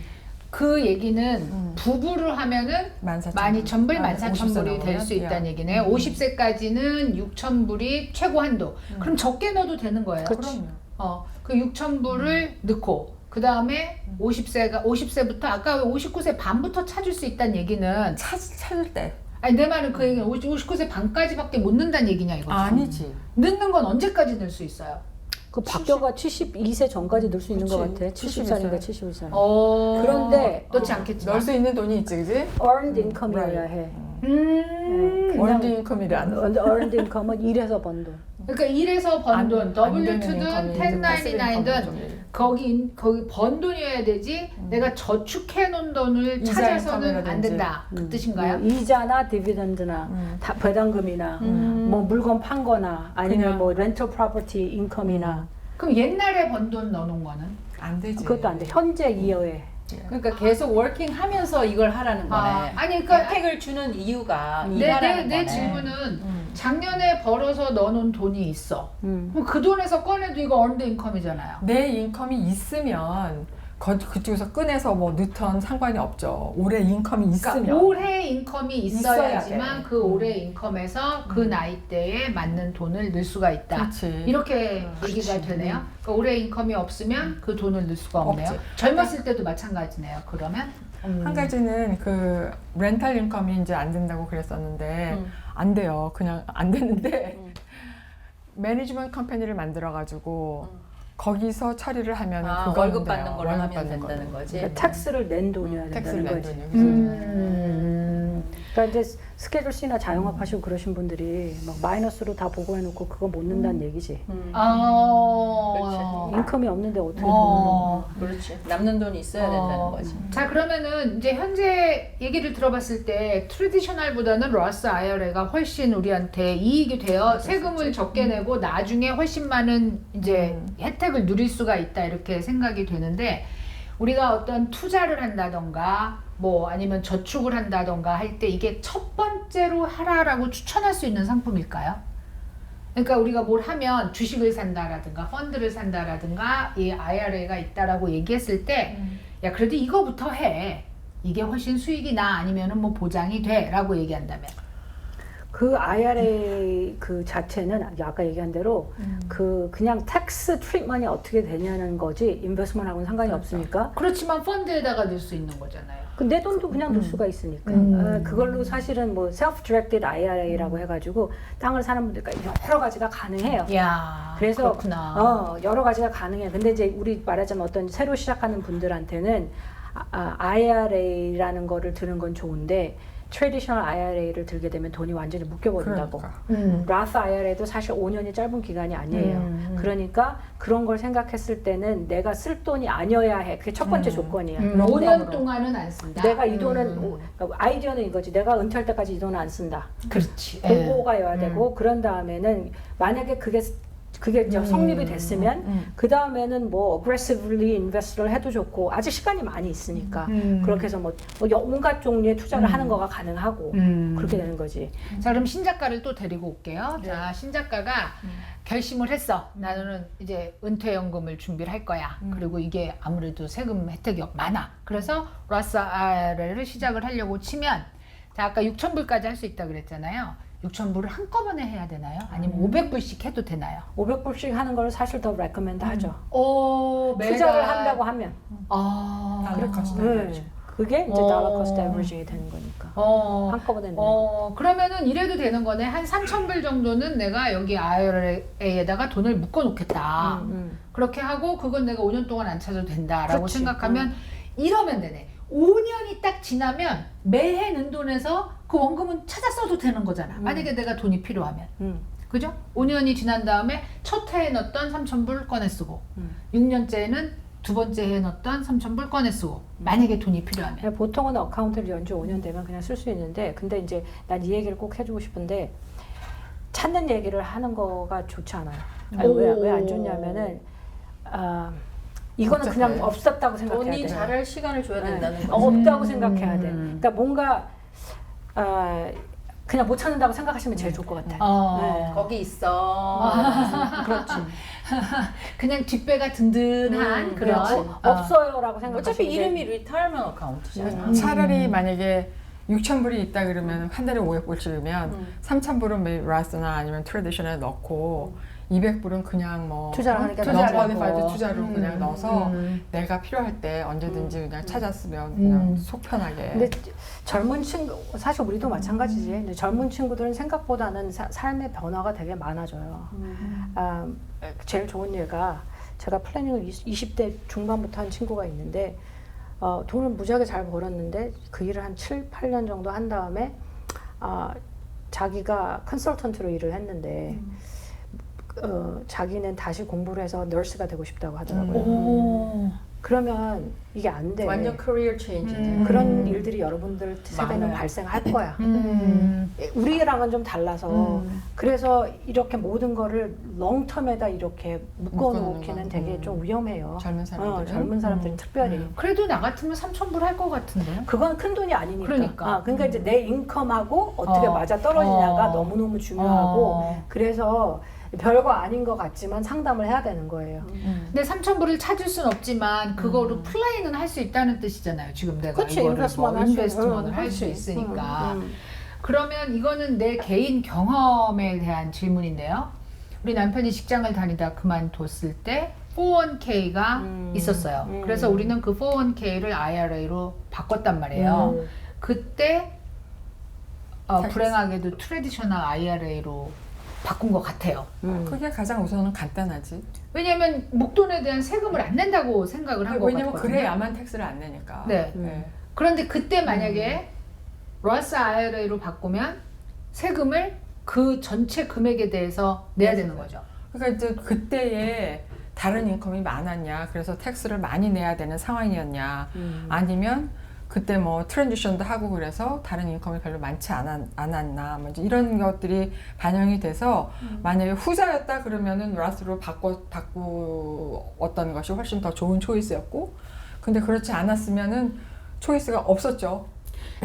그 얘기는 부부를 하면은 12,000불, 14,000불이 될 수 있다는 얘기네요. 50세까지는 6,000불이 최고 한도. 그럼 적게 넣어도 되는 거예요. 그럼요. 그 6,000불을 넣고 그 다음에 50세부터 아까 59세 반부터 찾을 수 있다는 얘기는 찾을 때. 아니 내 말은 그 얘기는 59세 반까지밖에 못 넣는다는 얘기냐 이거죠. 아니지. 넣는 건 언제까지 넣을 수 있어요? 그 박교가 72세 전까지 넣을 수 있는 것 그치. 같아. 70살인가 71살. 그런데 그런데 넣지 않겠지만 넣을 수 있는 돈이 있지, 그지? earned income이어야 해. 월드 인컴이란. earned income은 일해서 번 돈. 그러니까 일해서 번 돈, 안 되는 W2든 인컴이 이제 1099든 거기 번 돈이어야 되지 내가 저축해 놓은 돈을 이자 찾아서는 안 인컴이라든지. 된다. 그 뜻인가요? 이자나 디비던드나 배당금이나 뭐 물건 판 거나 아니면 그냥. 뭐 렌털 프로퍼티 인컴이나 그럼 옛날에 번 돈 넣어놓은 거는? 안 되지. 그것도 안 돼. 현재 이어에. 그러니까 계속 워킹하면서 이걸 하라는 거네. 아니 그러니까 혜택을 주는 이유가 내 일하라는 거네. 질문은 작년에 벌어서 넣어놓은 돈이 있어. 그럼 그 돈에서 꺼내도 이거 earned income이잖아요. 내 인컴이 있으면 그쪽에서 꺼내서 뭐 넣던 상관이 없죠. 올해 인컴이 있으면. 그러니까 올해 인컴이 있어야지만 있어야 돼. 그 올해 인컴에서 그 나이대에 맞는 돈을 넣을 수가 있다. 그렇지. 이렇게 얘기가 되네요. 그러니까 올해 인컴이 없으면 그 돈을 넣을 수가 없네요. 없지. 젊었을 때도 마찬가지네요. 그러면 한 가지는 그 렌탈 인컴이 이제 안 된다고 그랬었는데 안 돼요. 그냥 안 됐는데 매니지먼트 컴퍼니를 만들어 가지고 거기서 처리를 하면 그거 월급 받는 걸로 하면 된다는 거지. 그러니까 텍스를 낸 돈이어야 텍스를 된다는 낸 거지. 돈이요. 그러니까 이제 스케줄 C나 자영업 하시고 그러신 분들이 막 마이너스로 다 보고해놓고 그거 못 넣는다는 얘기지. 인컴이 없는데 어떻게 넣는 그렇지. 남는 돈이 있어야 된다는 거지. 자 그러면은 이제 현재 얘기를 들어봤을 때 트레디셔널보다는 로스 IRA가 훨씬 우리한테 이익이 되어 세금을 적게 내고 나중에 훨씬 많은 이제 혜택을 누릴 수가 있다 이렇게 생각이 되는데 우리가 어떤 투자를 한다던가 뭐 아니면 저축을 한다던가 할 때 이게 첫 번째로 하라라고 추천할 수 있는 상품일까요? 그러니까 우리가 뭘 하면 주식을 산다라든가 펀드를 산다라든가 이 IRA가 있다라고 얘기했을 때 야 그래도 이거부터 해. 이게 훨씬 수익이 나 아니면은 뭐 보장이 돼라고 얘기한다면 그 IRA 그 자체는 아까 얘기한 대로 그냥 텍스 트리트먼이 어떻게 되냐는 거지 인베스트먼트하고는 상관이 없으니까. 그렇지만 펀드에다가 넣을 수 있는 거잖아요. 내 돈도 그냥 넣을 수가 있으니까. 그걸로 사실은 뭐 self-directed IRA라고 해가지고 땅을 사는 분들까지 여러 가지가 가능해요. 야 그래서 그렇구나. 여러 가지가 가능해. 근데 이제 우리 말하자면 어떤 새로 시작하는 분들한테는 IRA라는 거를 드는 건 좋은데 트레디셔널 IRA를 들게 되면 돈이 완전히 묶여버린다고. 로스 IRA도 사실 5년이 짧은 기간이 아니에요. 그러니까 그런 걸 생각했을 때는 내가 쓸 돈이 아니어야 해. 그게 첫 번째 조건이야. 5년 동안은 안 쓴다. 내가 이 돈은 그러니까 아이디어는 이거지. 내가 은퇴할 때까지 이 돈은 안 쓴다. 그렇지. 그거가여야 되고 그런 다음에는 만약에 그게 이제 성립이 됐으면 그 다음에는 뭐 aggressively invest를 해도 좋고 아직 시간이 많이 있으니까 그렇게 해서 뭐 온갖 종류의 투자를 하는 거가 가능하고 그렇게 되는 거지. 자 그럼 신작가를 또 데리고 올게요. 자 신작가가 결심을 했어. 나는 이제 은퇴연금을 준비를 할 거야. 그리고 이게 아무래도 세금 혜택이 많아. 그래서 로스 IRA를 시작을 하려고 치면 자 아까 6,000불까지 할 수 있다 그랬잖아요. 6,000불을 한꺼번에 해야 되나요? 아니면 500불씩 해도 되나요? 500불씩 하는 걸 사실 더 recommend 하죠. 매달 투자를 한다고 하면. 달러 코스트 네. 그게 이제 달러 코스트 에버리징이 되는 거니까. 한꺼번에 내는 거. 그러면은 이래도 되는 거네. 한 3,000불 정도는 내가 여기 IRA에다가 돈을 묶어 놓겠다. 그렇게 하고 그건 내가 5년 동안 안 찾아도 된다라고 그렇지. 생각하면 이러면 되네. 5년이 딱 지나면 매해 넣은 돈에서 그 원금은 찾아 써도 되는 거잖아. 만약에 내가 돈이 필요하면. 그죠? 5년이 지난 다음에 첫 해에 넣었던 3,000불 꺼내 쓰고 6년째에는 두 번째 해에 넣었던 3,000불 꺼내 쓰고 만약에 돈이 필요하면. 보통은 어카운트를 연주 5년 되면 그냥 쓸 수 있는데 근데 이제 난 이 얘기를 꼭 해주고 싶은데 찾는 얘기를 하는 거가 좋지 않아요. 왜 안 좋냐면은 이거는 그냥 없었다고 생각해야 돼. 돈이 자랄 시간을 줘야 된다는 거지. 없다고 생각해야 돼. 그러니까 뭔가 그냥 못 찾는다고 생각하시면 제일 좋을 것 같아요. 네. 거기 있어. 그렇지. 그냥 뒷배가 든든한 그런 그렇지. 없어요라고 생각하시면 어차피 이름이 리타이먼 어카운트잖아. 차라리 만약에 6,000불이 있다 그러면 한 달에 500불씩이면 3,000불은 매일 라스나 아니면 트래디셔널에 넣고 200불은 그냥 뭐 투자를 하니까 투자 넣어서. 버니파이드 투자로 그냥 넣어서 내가 필요할 때 언제든지 그냥 찾았으면 그냥 속 편하게. 근데 젊은 친구, 사실 우리도 마찬가지지. 근데 젊은 친구들은 생각보다는 삶의 변화가 되게 많아져요. 제일 좋은 예가 제가 플래닝을 20대 중반부터 한 친구가 있는데 돈을 무지하게 잘 벌었는데 그 일을 한 7, 8년 정도 한 다음에 자기가 컨설턴트로 일을 했는데 자기는 다시 공부를 해서 널스가 되고 싶다고 하더라고요. 그러면 이게 안 돼. 완전 커리어 체인지네. 그런 일들이 여러분들 세대는 많아요. 발생할 거야. 우리랑은 좀 달라서 그래서 이렇게 모든 거를 롱텀에다 이렇게 묶어놓기는 거. 되게 좀 위험해요. 젊은 사람들은? 젊은 사람들은 특별히. 그래도 나 같으면 3,000불 할 것 같은데. 그건 큰 돈이 아니니까. 그러니까. 그러니까 이제 내 인컴하고 어떻게 맞아 떨어지냐가 너무너무 중요하고 그래서 별거 아닌 것 같지만 상담을 해야 되는 거예요. 근데 3,000불을 찾을 순 없지만 그거로 플레이는 할 수 있다는 뜻이잖아요. 지금 내가 그치, 이거를 인베스트먼트 할 수 그렇지. 있으니까. 그러면 이거는 내 개인 경험에 대한 질문인데요. 우리 남편이 직장을 다니다 그만뒀을 때 401k가 있었어요. 그래서 우리는 그 401k를 IRA로 바꿨단 말이에요. 그때 불행하게도 트래디셔널 IRA로 바꾼 것 같아요. 그게 가장 우선은 간단하지. 왜냐하면 목돈에 대한 세금을 안 낸다고 생각을 한 것 같거든요. 왜냐면 그래야만 텍스를 안 내니까. 네. 그런데 그때 만약에 로스 IRA로 바꾸면 세금을 그 전체 금액에 대해서 내야 되는 거죠. 그러니까 이제 그때에 다른 인컴이 많았냐, 그래서 텍스를 많이 내야 되는 상황이었냐, 아니면 그때 뭐 트랜지션도 하고 그래서 다른 인컴이 별로 많지 않았나, 뭐 이제 이런 것들이 반영이 돼서 만약에 후자였다 그러면은 라스로 바꾸었던 것이 훨씬 더 좋은 초이스였고, 근데 그렇지 않았으면은 초이스가 없었죠.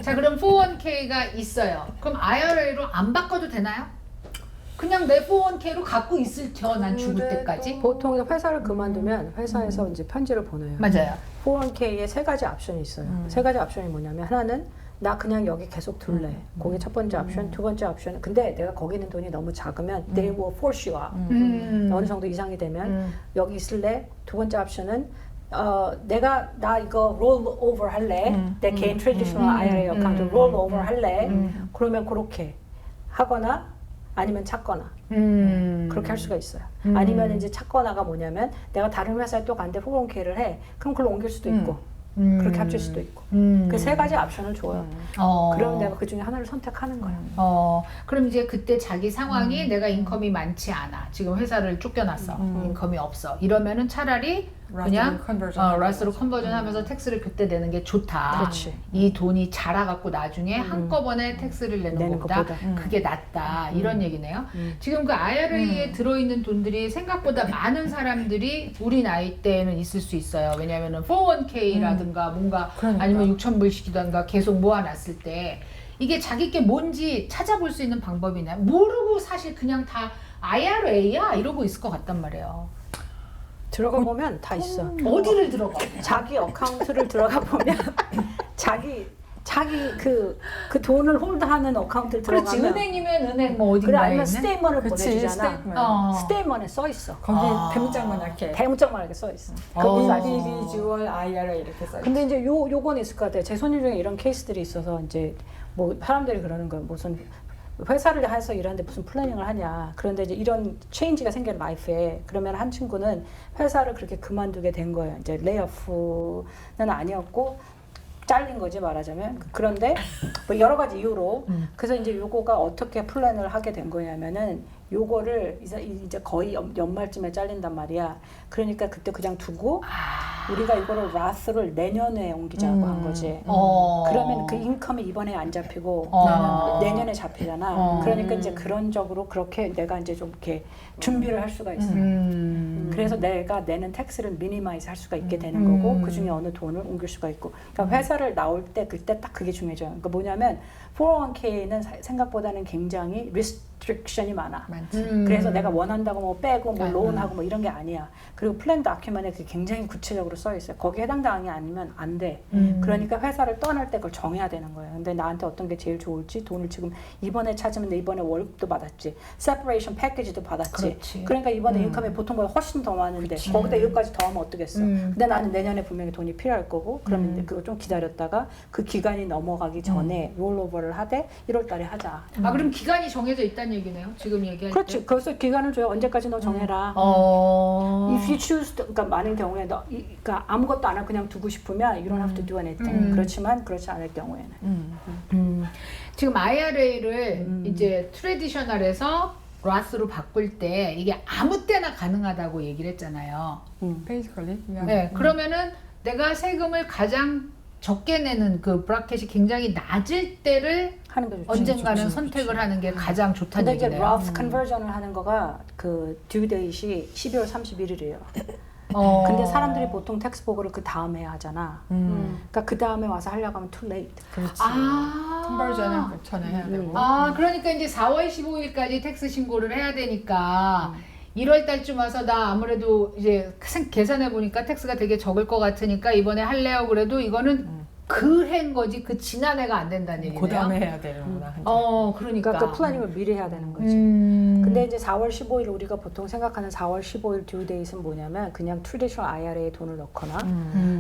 자, 그럼 401k가 있어요. 그럼 IRA로 안 바꿔도 되나요? 그냥 내 401k로 갖고 있을 겨, 난 죽을 때까지. 보통 회사를 그만두면 회사에서 이제 편지를 보내요. 맞아요. 401k에 세 가지 옵션이 있어요. 세 가지 옵션이 뭐냐면 하나는 나 그냥 여기 계속 둘래. 그게 첫 번째 옵션. 두 번째 옵션. 근데 내가 거기 있는 돈이 너무 작으면 they will force you out. 어느 정도 이상이 되면 여기 있을래. 두 번째 옵션은 내가 나 이거 roll over 할래. 내 개인 traditional IRA 어카운트 roll over 할래. 그러면 그렇게 하거나 아니면 찾거나 그렇게 할 수가 있어요. 아니면 이제 찾거나가 뭐냐면 내가 다른 회사에 또 간데 401k를 해. 그럼 그걸로 옮길 수도 있고 그렇게 합칠 수도 있고 그 세 가지 옵션을 줘요. 그럼 내가 그 중에 하나를 선택하는 거예요. 그럼 이제 그때 자기 상황이 내가 인컴이 많지 않아. 지금 회사를 쫓겨났어. 인컴이 없어. 이러면은 차라리 그냥 라스로 컨버전 하면서 텍스를 그때 내는 게 좋다. 그렇지. 이 돈이 자라갖고 나중에 한꺼번에 텍스를 내는 것보다 그게 낫다. 이런 얘기네요. 지금 그 IRA에 들어있는 돈들이 생각보다 많은 사람들이 우리 나이 때에는 있을 수 있어요. 왜냐하면 401k라든가 뭔가 그러니까. 아니면 6,000불씩이든가 계속 모아놨을 때 이게 자기 게 뭔지 찾아볼 수 있는 방법이냐. 모르고 사실 그냥 다 IRA야 이러고 있을 것 같단 말이에요. 들어가 보면 다 있어. 어디를 들어가? 자기 어카운트를 들어가 보면 자기 그 돈을 홀드하는 어카운트를 그렇지. 들어가면 은행이면 은행 뭐 그래 어딘가에 아니면 있는? 스테이먼을 그치, 보내주잖아. 스테이트먼트. 스테이먼에 써 있어. 거기 대문짝만 이렇게 대문짝만 이렇게 써 있어. 거기 사실. individual IRA 이렇게 써 있어. 근데 이제 요건 있을 것 같아요. 제 손님 중에 이런 케이스들이 있어서 이제 뭐 사람들이 그러는 거예요. 무슨 회사를 해서 일하는데 무슨 플래닝을 하냐. 그런데 이제 이런 체인지가 생긴 라이프에 그러면 한 친구는 회사를 그렇게 그만두게 된 거예요. 이제 레이오프는 아니었고 잘린 거지 말하자면. 그런데 뭐 여러 가지 이유로 그래서 이제 요거가 어떻게 플랜을 하게 된 거냐면은 요거를 이제 거의 연말쯤에 잘린단 말이야. 그러니까 그때 그냥 두고 우리가 이거를 라스를 내년에 옮기자고 한 거지. 그러면 그 인컴이 이번에 안 잡히고 내년에 잡히잖아. 그러니까 이제 그런적으로 그렇게 내가 이제 좀 이렇게 준비를 할 수가 있어. 그래서 내가 내는 텍스를 미니마이즈 할 수가 있게 되는 거고 그 중에 어느 돈을 옮길 수가 있고. 그러니까 회사를 나올 때 그때 딱 그게 중요해져요. 그러니까 뭐냐면 401k는 생각보다는 굉장히 리스트릭션이 많아. 그래서 내가 원한다고 뭐 빼고 뭐 론하고 뭐 이런 게 아니야. 그리고 플랜 다큐멘트에 그게 굉장히 구체적으로 써 있어요. 거기에 해당당이 아니면 안 돼. 그러니까 회사를 떠날 때 그걸 정해야 되는 거예요. 근데 나한테 어떤 게 제일 좋을지 돈을 지금 이번에 찾으면 내 이번에 월급도 받았지. 세퍼레이션 패키지도 받았지. 그렇지. 그러니까 이번에 인컴이 보통보다 훨씬 더 많은데 거기다 이것까지 더하면 어떻겠어. 근데 나는 내년에 분명히 돈이 필요할 거고 그러면 이제 그거 좀 기다렸다가 그 기간이 넘어가기 전에 롤오버를 하되 1월 달에 하자. 아 그럼 기간이 정해져 있다는 얘기네요. 지금 얘기할 그렇지. 때. 그래서 기간을 줘요. 언제까지 너 정해라. If you choose, 그러니까 많은 경우에 그러니까 아무것도 안 하고 그냥 두고 싶으면 you don't have to do anything. 그렇지만 그렇지 않을 경우에는. 지금 IRA를 이제 트레디셔널에서 라스로 바꿀 때 이게 아무 때나 가능하다고 얘기를 했잖아요. 베이지컬리. 네, 그러면은 내가 세금을 가장 적게 내는 그 브라켓이 굉장히 낮을 때를 하는 게 좋지. 언젠가는 선택을 하는 게 가장 좋다는 근데 이제 얘기네요. Roth 컨버전을 하는 거가 그 due date이 12월 31일이에요. 근데 사람들이 보통 텍스 보고를 그 다음에 하잖아. 그러니까 그 다음에 와서 하려고 하면 too late. 그렇지. 아, 컨버전은 그 전에 해야 되고. 아, 그러니까 이제 4월 15일까지 텍스 신고를 해야 되니까 1월 달쯤 와서 나 아무래도 이제 계산해 보니까 텍스가 되게 적을 것 같으니까 이번에 할래요. 그래도 이거는 그 해인 거지 그 지난해가 안 된다는 얘기네요. 그 다음에 해야 되는구나. 그러니까. 그러니까 그 플래닝을 미리 해야 되는 거지. 근데 이제 4월 15일 우리가 보통 생각하는 4월 15일 due date은 뭐냐면 그냥 traditional IRA에 돈을 넣거나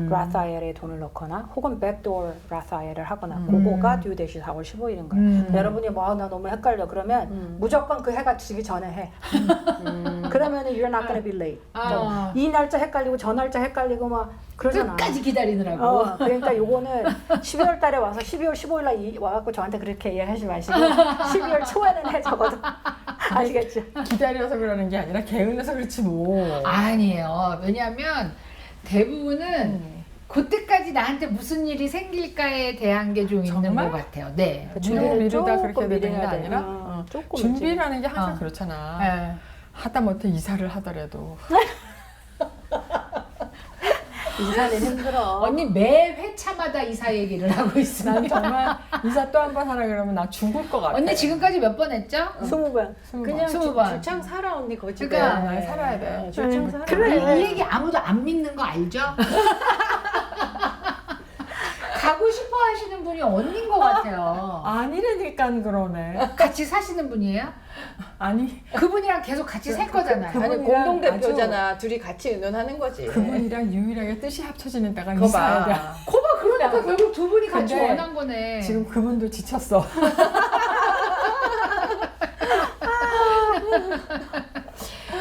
Roth IRA에 돈을 넣거나 혹은 backdoor Roth IRA를 하거나 그거가 due date이 4월 15일인 거야. 여러분이 뭐 나 너무 헷갈려 그러면 무조건 그 해가 지기 전에 해. 그러면 you're not gonna be late. 이 날짜 헷갈리고 저 날짜 헷갈리고 막 그러잖아. 끝까지 기다리느라고. 그러니까 요거는 12월 달에 와서 12월 15일 날 와갖고 저한테 그렇게 이해하지 마시고 12월 초에는 해 적어도 아시겠죠? 기다려서 그러는 게 아니라 개운해서 그렇지 뭐. 아니에요. 왜냐하면 대부분은 그때까지 나한테 무슨 일이 생길까에 대한 게 좀 있는 정말? 것 같아요. 네. 준비를 미루다 그렇게 조금 되는 게 미래야 돼. 아니라 조금 준비라는 게 항상 그렇잖아. 네. 하다못해 이사를 하더라도 이사는 힘들어. 언니 매 회차마다 이사 얘기를 하고 있습니다. 난 정말 이사 또 한 번 하라 그러면 나 죽을 것 같아. 언니 지금까지 몇 번 했죠? 20번. 그냥 20번. 줄창 살아 언니 거지. 그러니까 나 살아야 돼. 줄창 살아. 이 얘기 아무도 안 믿는 거 알죠? 가고 싶어 하시는 분이 언니인 것 같아요. 아니라니까 그러네. 같이 사시는 분이에요? 아니 그분이랑 계속 같이 살 거잖아요. 아니 그분이랑 공동대표잖아. 둘이 같이 의논하는 거지. 그분이랑 유일하게 뜻이 합쳐지는 때가 그거 있어야 돼. 봐. 거봐, 그러니까 결국 두 분이 같이 근데 원한 거네. 지금 그분도 지쳤어.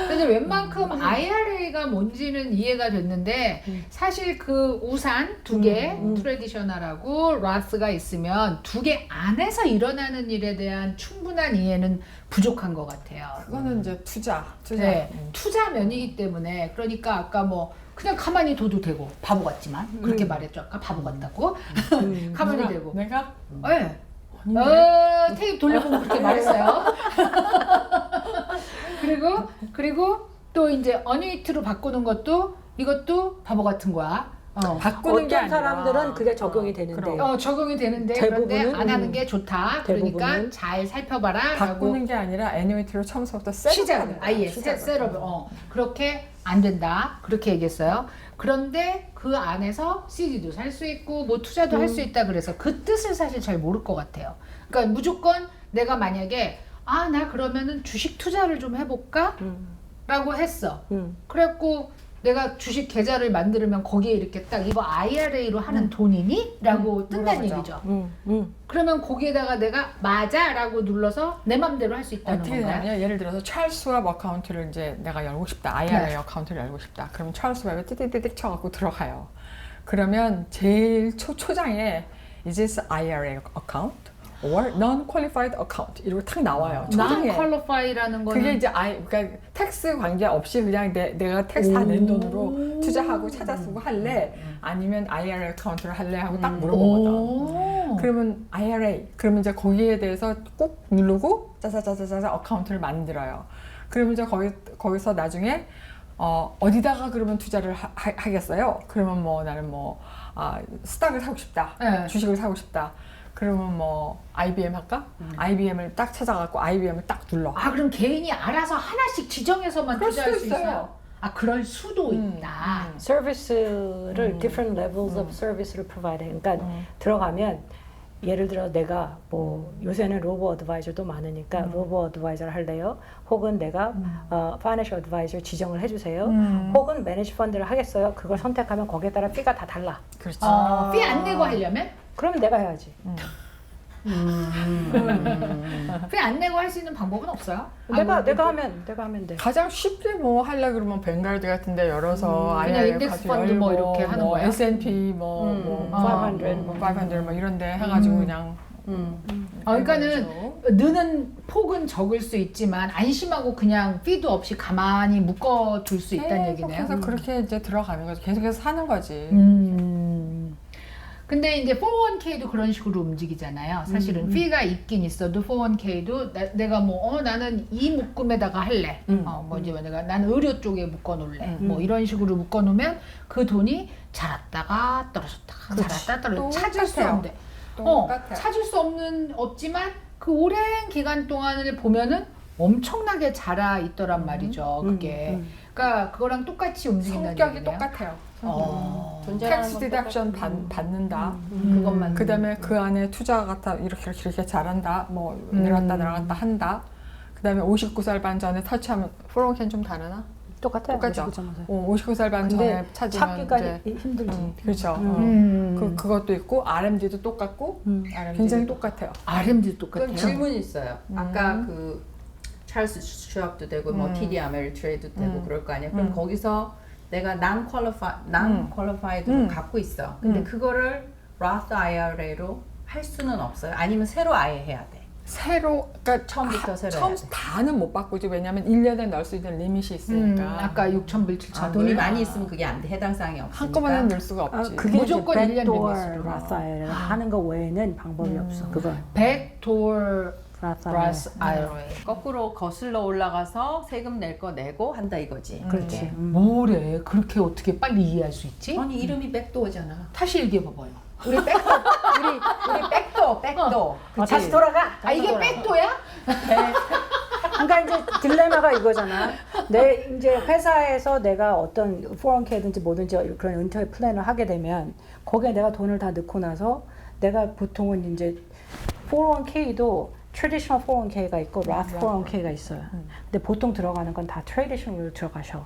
근데 웬만큼 IRA가 뭔지는 이해가 됐는데 사실 그 우산 두 개, 트레디셔널하고 라스가 있으면 두 개 안에서 일어나는 일에 대한 충분한 이해는 부족한 것 같아요. 그거는 이제 투자. 네, 투자 면이기 때문에 그러니까 아까 뭐 그냥 가만히 둬도 되고 바보 같지만 그렇게 말했죠. 아까 바보 같다고 가만히 되고. 내가 네. 아닌데? 테이프 돌려보고 그렇게 말했어요. 그리고 또 이제 어니이트로 바꾸는 것도 이것도 바보 같은 거야. 바꾸는 게 어떤 아니라 사람들은 그게 적용이 되는데 그럼. 적용이 되는데 그런데 대부분은, 안 하는 게 좋다. 그러니까 대부분은 잘 살펴봐라. 바꾸는 라고 게 아니라 애니메이터로 처음부터 시작을 아예 셋업을 그렇게 안 된다. 그렇게 얘기했어요. 그런데 그 안에서 CD도 살 수 있고 뭐 투자도 할 수 있다 그래서 그 뜻을 사실 잘 모를 것 같아요. 그러니까 무조건 내가 만약에 나 그러면은 주식 투자를 좀 해볼까? 라고 했어. 그래갖고 내가 주식 계좌를 만들면 거기에 이렇게 딱 이거 IRA로 하는 돈이니? 라고 뜬다는 물어보죠. 얘기죠. 그러면 거기에다가 내가 맞아 라고 눌러서 내 맘대로 할 수 있다는 어떻게 건가요? 되냐면 예를 들어서 찰스 웸 어카운트를 이제 내가 열고 싶다. IRA 어카운트를 열고 싶다. 그럼 찰스 웸에 띠띠띠띠 쳐갖고 들어가요. 그러면 제일 초장에 Is this IRA account? or non-qualified account 이러고 탁 나와요. 초장에. non-qualify라는 거는 그게 이제 그러니까 텍스 관계 없이 그냥 내가 텍스 다 낸 돈으로 투자하고 찾아 쓰고 할래? 아니면 IRA 어카운트를 할래? 하고 딱 물어보거든. 오. 그러면 IRA 그러면 이제 거기에 대해서 꼭 누르고 짜자짜자짜 어카운트를 만들어요. 그러면 이제 거기서 나중에 어디다가 그러면 투자를 하겠어요? 그러면 뭐 나는 스탁을 사고 싶다. 네. 주식을 사고 싶다. 그러면 뭐 IBM 할까? IBM을 딱 찾아갖고 IBM을 딱 눌러. 아 그럼 개인이 알아서 하나씩 지정해서만 그럴 투자할 수도 수 있어요? 있어요. 아 그럴 수도 있다. 서비스를 different levels of service를 provide 해. 그러니까 들어가면 예를 들어 내가 뭐 요새는 로보 어드바이저도 많으니까 로보 어드바이저를 할래요. 혹은 내가 파이낸셜 어드바이저 지정을 해주세요. 혹은 매니지 펀드를 하겠어요. 그걸 선택하면 거기에 따라 피가 다 달라. 그렇지. 피 안 내고 하려면? 그러면 내가 해야지. 피 안 내고 할 수 있는 방법은 없어요? 내가 하면 돼. 가장 쉽게 뭐 하려 그러면 뱅가드 같은데 열어서 그냥 IRA 인덱스 카드 펀드 뭐 열고, 이렇게 하는 뭐 거야? S&P 500 뭐 이런데 해가지고 그냥 그러니까는 느는 폭은 적을 수 있지만 안심하고 그냥 피도 없이 가만히 묶어둘 수 있다는 얘기네요. 그래서 그렇게 이제 들어가는 거지. 계속해서 사는 거지. 근데 이제 401k도 그런 식으로 움직이잖아요. 사실은 피가 있긴 있어도 401k도 내가 나는 이 묶음에다가 할래. 뭐 이제 나는 의료 쪽에 묶어놓을래. 뭐 이런 식으로 묶어놓으면 그 돈이 자랐다가 떨어졌다가 자랐다가 떨어졌다가 찾을 수 똑같아요. 없는데. 똑같아요. 찾을 수 없지만 그 오랜 기간 동안을 보면은 엄청나게 자라 있더란 말이죠. 그게. 그러니까 그거랑 똑같이 움직인다는 성격이 얘기네요. 똑같아요. 존재하는 텍스 건 디덕션 똑같은 받는다. 그것만. 그다음에 그 안에 투자 같아 이렇게 잘한다. 뭐 내려갔다 한다. 그다음에 59살 반 전에 터치하면 401k는 좀 다르나? 똑같아요. 똑같죠. 59.5세. 59살 반 근데 전에 찾으면 찾기가 이제 힘들지. 그렇죠. 그것도 있고 RMD도 똑같고 굉장히 똑같아요. RMD도 똑같아요. 그럼 질문이 있어요. 아까 그 찰스 슈왑도 되고 뭐 TD 아메리트레이드도 되고 그럴 거 아니에요. 그럼 거기서 내가 non-qualified로 갖고 있어. 근데 그거를 Roth IRA로 할 수는 없어요. 아니면 새로 아예 해야 돼. 그러니까 처음부터 새로 처음 해야 돼. 다는 못 바꾸지. 왜냐하면 1년에 넣을 수 있는 리밋이 있으니까. 아까 6,000불, 7,000불. 돈이 많이 있으면 그게 안 돼. 해당 사항이 없으니까. 한꺼번에 넣을 수가 없지. 그게 무조건 이제 1년 백도어 리밋으로. 라사엘 하는 거 외에는 방법이 없어. 그거 백도어 라사엘. Roth IRA. 거꾸로 거슬러 올라가서 세금 낼 거 내고 한다 이거지. 그렇지. 뭐래? 그렇게 어떻게 빨리 이해할 수 있지? 아니 이름이 백도어잖아. 다시 얘기해 봐봐요. 우리 백도. 다시 돌아가. 이게 백도야? 그러니까 이제 딜레마가 이거잖아. 이제 회사에서 내가 어떤 401k든지 뭐든지 그런 은퇴 플랜을 하게 되면 거기에 내가 돈을 다 넣고 나서 내가 보통은 이제 401k도 traditional 401k가 있고 Roth 401k가 있어요. 근데 보통 들어가는 건 다 traditional로 들어가셔.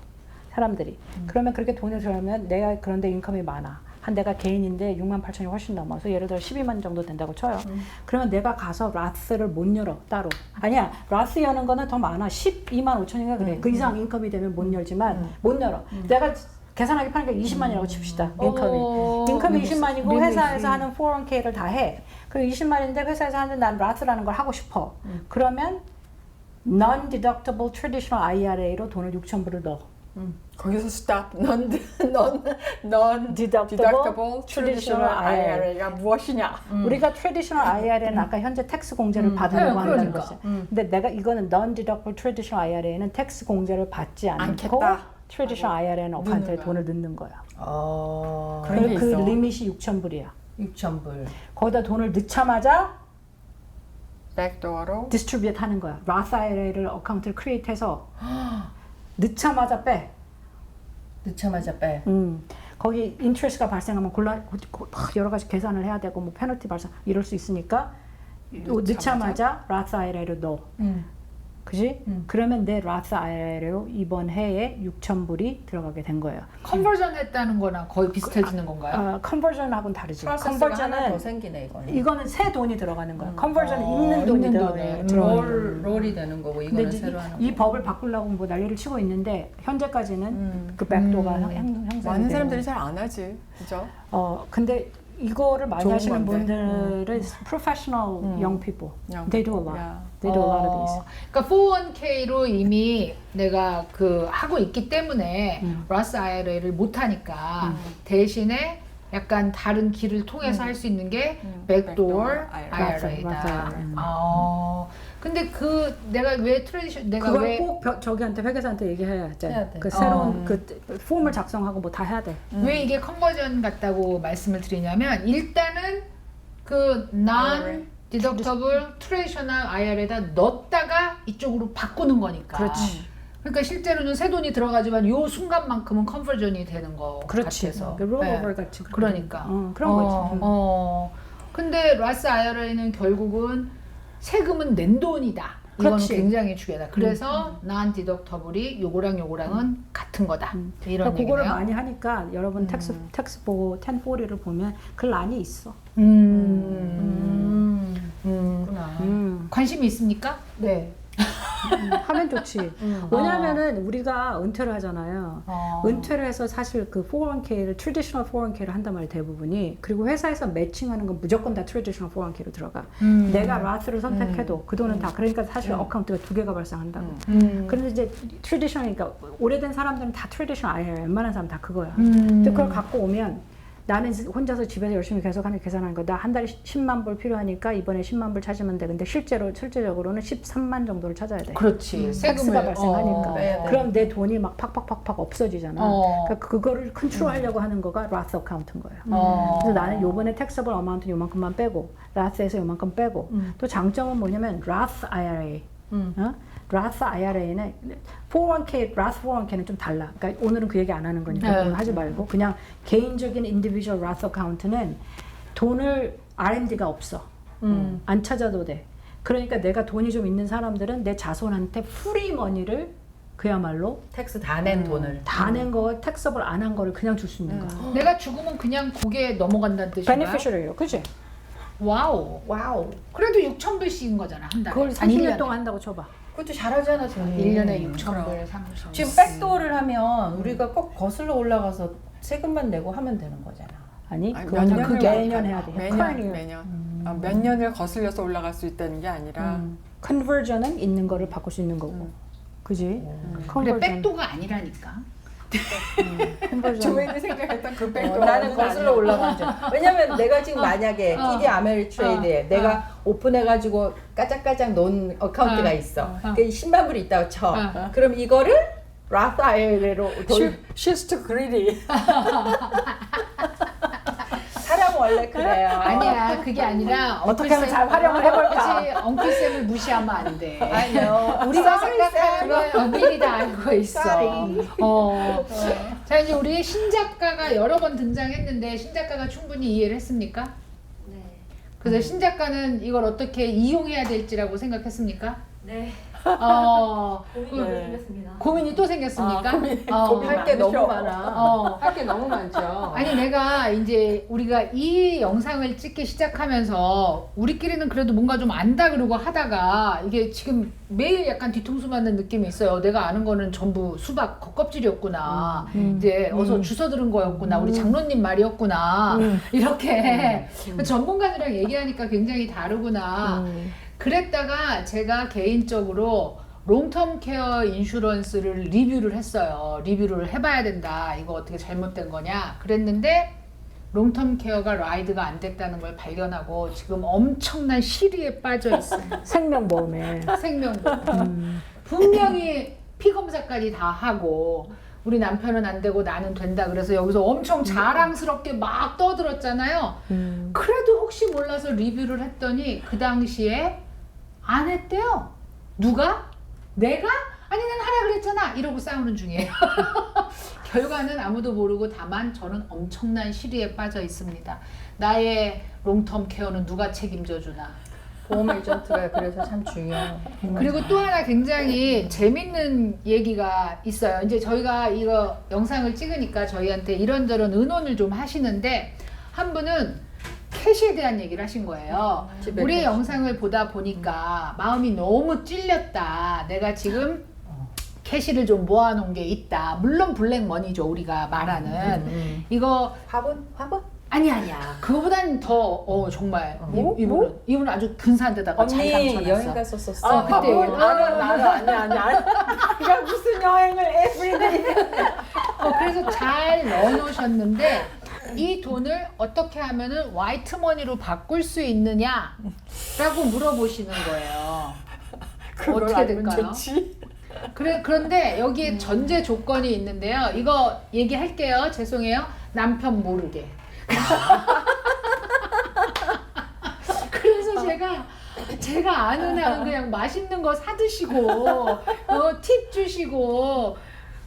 사람들이. 그러면 그렇게 돈을 들어가면 내가 그런데 인컴이 많아. 한 내가 개인인데 6만 8천이 훨씬 넘어서 예를 들어 12만 정도 된다고 쳐요. 그러면 내가 가서 라스를 못 열어 따로. 아니야. 라스 여는 거는 더 많아. 12만 5천인가 그래. 그 이상 인컴이 되면 못 열지만 못 열어. 내가 계산하기 편하니까 20만이라고 칩시다. 인컴이 20만이고 회사에서 하는 401k를 다 해. 그리고 20만인데 회사에서 하는 난 라스라는 걸 하고 싶어. 그러면 non-deductible traditional IRA로 돈을 6,000불을 넣어. 거기서 stop. non-deductible traditional IRA가 무엇이냐? 우리가 traditional IRA는 아까 현재 텍스 공제를 받으려고 한다는 그러니까. 거죠. 근데 내가 이거는 non-deductible traditional IRA는 텍스 공제를 받지 않고 않겠다. traditional IRA는 어카운트에 돈을 넣는 거야. 그런 게 그 있어. 리밋이 6,000불이야. 6,000불. 거기다 돈을 넣자마자 백도어로 디스트리뷰트 하는 거야. Roth IRA를 어카운트를 크리에이트해서 넣자마자 빼. 넣자마자 빼. 거기 인트레스트가 발생하면 여러 가지 계산을 해야 되고 뭐 페널티 발생 이럴 수 있으니까 넣자마자 Roth IRA를 넣어. 그지? 그러면 내 Roth IRA로 이번 해에 6,000불이 들어가게 된 거예요. 컨버전 했다는 거나 거의 비슷해지는 건가요? 컨버전하고는 다르지. 프로세스가 하나 더 생기네 이거는 새 돈이 들어가는 거야. 컨버전은 있는 돈이 있는 돈에. 들어가는 거야. 롤이 되는 거고 근데 이거는 이제 새로 하는 이 거. 법을 바꾸려고 뭐 난리를 치고 있는데 현재까지는 그 백도가 형성이 많은 되고. 사람들이 잘 안 하지, 그죠? 근데 이거를 많이 좋은 하시는 건데. 분들은 professional young people. young They do a lot. Yeah. They do a lot of these. 그러니까 401k로 이미 내가 그 하고 있기 때문에 로스 IRA를 못 하니까 대신에 약간 다른 길을 통해서 할 수 있는 게 백도어 IRA다. 맞아요. 근데 그 내가 왜 트레디션 내가 그걸 왜 꼭 저기한테 회계사한테 얘기해야 돼. 해야 돼. 그 새로운 그 폼을 작성하고 뭐 다 해야 돼. 왜 이게 컨버전 같다고 말씀을 드리냐면 일단은 그 non deductible traditional IRA에다 넣었다가 이쪽으로 바꾸는 거니까. 그렇지. 그러니까 실제로는 새 돈이 들어가지만 요 순간만큼은 컨버전이 되는 거 그렇지. 같아서. 그 롤오버 같이. 그러니까. 그런 거지. 근데 로스 IRA는 결국은 세금은 낸 돈이다. 이거는 그렇지. 굉장히 중요하다. 그래서 non deductible이 요거랑 요거랑은 같은 거다. 이런 그러니까 얘기네요. 그거를 많이 하니까 여러분 텍스 보고 1040를 보면 글 안이 있어. 그렇구나. 관심이 있습니까? 네. 하면 좋지. 왜냐면은 우리가 은퇴를 하잖아요. 은퇴를 해서 사실 그 401k를 traditional 401k를 한단 말이에요, 대부분이. 그리고 회사에서 매칭하는 건 무조건 다 traditional 401k로 들어가. 내가 라스를 선택해도 그 돈은 다. 그러니까 사실 어카운트가 두 개가 발생한다고. 그런데 이제 traditional이니까 오래된 사람들은 다 traditional IRA, 웬만한 사람 다 그거야. 근데 그걸 갖고 오면 나는 혼자서 집에서 열심히 계산하는 거. 나 한 달에 10만 불 필요하니까 이번에 10만 불 찾으면 돼. 근데 실제적으로는 13만 정도를 찾아야 돼. 그렇지. 텍스가 발생하니까. 네, 네. 그럼 내 돈이 막 팍팍팍팍 없어지잖아. 그러니까 그거를 컨트롤하려고 하는 거가 라스 어카운트인 거예요. 그래서 나는 요번에 텍스블 어마운트는 요만큼만 빼고 라스에서 요만큼 빼고 또 장점은 뭐냐면 라스 IRA 라스 IRA는 401k, 라스 401k는 좀 달라. 그러니까 오늘은 그 얘기 안 하는 거니까 오늘 하지 말고 그냥 개인적인 인디비주얼 라스 어카운트는 돈을 R&D가 없어. 안 찾아도 돼. 그러니까 내가 돈이 좀 있는 사람들은 내 자손한테 프리 머니를 그야말로 텍스 다 낸 돈을. 다 낸 거, 텍스업을 안 한 거를 그냥 줄 수 있는 거야. 내가 죽으면 그냥 그게 넘어간다는 뜻인가요? 베네피셔리예요, 그치? 와우. 와우. 그래도 6,000불씩인 거잖아, 한 달에. 그걸 아니, 30년 동안 한다고 쳐봐. 그것도 잘하잖아, 저는. 1년에 6,000불, 30,000불. 지금 백도어를 하면 우리가 꼭 거슬러 올라가서 세금만 내고 하면 되는 거잖아. 아니, 아니, 그거는 몇 년을 매년 해야 돼. 매년. 몇 년을 거슬려서 올라갈 수 있다는 게 아니라 컨버전은 있는 거를 바꿀 수 있는 거고. 그지? 근데 백도가 아니라니까. 조인이 생각했던 그 백도 나는 거슬러 올라간 줄. 왜냐면 내가 지금 만약에 TD 아메리트레이드에 내가 오픈해가지고 까짝까짝 놓은 어카운트가 있어. 그 10만 불이 있다고 쳐. 그럼 이거를 라스 IRA로 She's too greedy. 사람 원래 그래요. 아니야, 그게 아니라 어떻게 하면 잘 활용을 해볼까? 그치, 엉클쌤을 무시하면 안 돼. 아니요. 우리가 Sorry, 생각하는 미리 다 알고 있어. Sorry. 자, 이제 우리 신작가가 여러 번 등장했는데 신작가가 충분히 이해를 했습니까? 네. 그래서 신작가는 이걸 어떻게 이용해야 될지라고 생각했습니까? 네. 고민이 그- 생겼습니다. 고민이 또 생겼습니까? 할 게 너무 많아. 할 게 너무 많죠. 아니 내가 이제 우리가 이 영상을 찍기 시작하면서 우리끼리는 그래도 뭔가 좀 안다 그러고 하다가 이게 지금 매일 약간 뒤통수 맞는 느낌이 있어요. 내가 아는 거는 전부 수박 겉껍질이었구나. 이제 어서 주워 들은 거였구나. 우리 장로님 말이었구나. 이렇게 전문가들이랑 얘기하니까 굉장히 다르구나. 그랬다가 제가 개인적으로 롱텀 케어 인슈런스를 리뷰를 했어요. 리뷰를 해봐야 된다. 이거 어떻게 잘못된 거냐. 그랬는데 롱텀 케어가 라이드가 안 됐다는 걸 발견하고 지금 엄청난 시리에 빠져 있어요. 생명보험에. 생명보험. 분명히 피 검사까지 다 하고 우리 남편은 안 되고 나는 된다. 그래서 여기서 엄청 자랑스럽게 막 떠들었잖아요. 그래도 혹시 몰라서 리뷰를 했더니 그 당시에 안 했대요. 누가? 내가? 아니 난 하라 그랬잖아. 이러고 싸우는 중이에요. 결과는 아무도 모르고 다만 저는 엄청난 시리에 빠져 있습니다. 나의 롱텀 케어는 누가 책임져 주나. 보험 에이전트가 그래서 참 중요해요. 그리고 또 하나 굉장히 재밌는 얘기가 있어요. 이제 저희가 이거 영상을 찍으니까 저희한테 이런저런 의논을 좀 하시는데 한 분은 캐시에 대한 얘기를 하신 거예요. 우리 캐시. 영상을 보다 보니까 마음이 너무 찔렸다. 내가 지금 캐시를 좀 모아놓은 게 있다. 물론 블랙머니죠. 우리가 말하는 이거 화분? 아니야. 그거보단 더 정말 뭐? 이분은 아주 근사한 데다가 잘 언니 당첨했어. 여행 갔었었어. 아, 그때 알아. 그가 무슨 여행을 에브리데이. 그래서 잘 넣어놓으셨는데 이 돈을 어떻게 하면은 화이트 머니로 바꿀 수 있느냐라고 물어보시는 거예요. 그걸 어떻게 알면 될까요? 좋지. 그런데 여기에 전제 조건이 있는데요. 이거 얘기할게요. 죄송해요. 남편 모르게. 그래서 제가 아는 한은 그냥 맛있는 거 사드시고 팁 주시고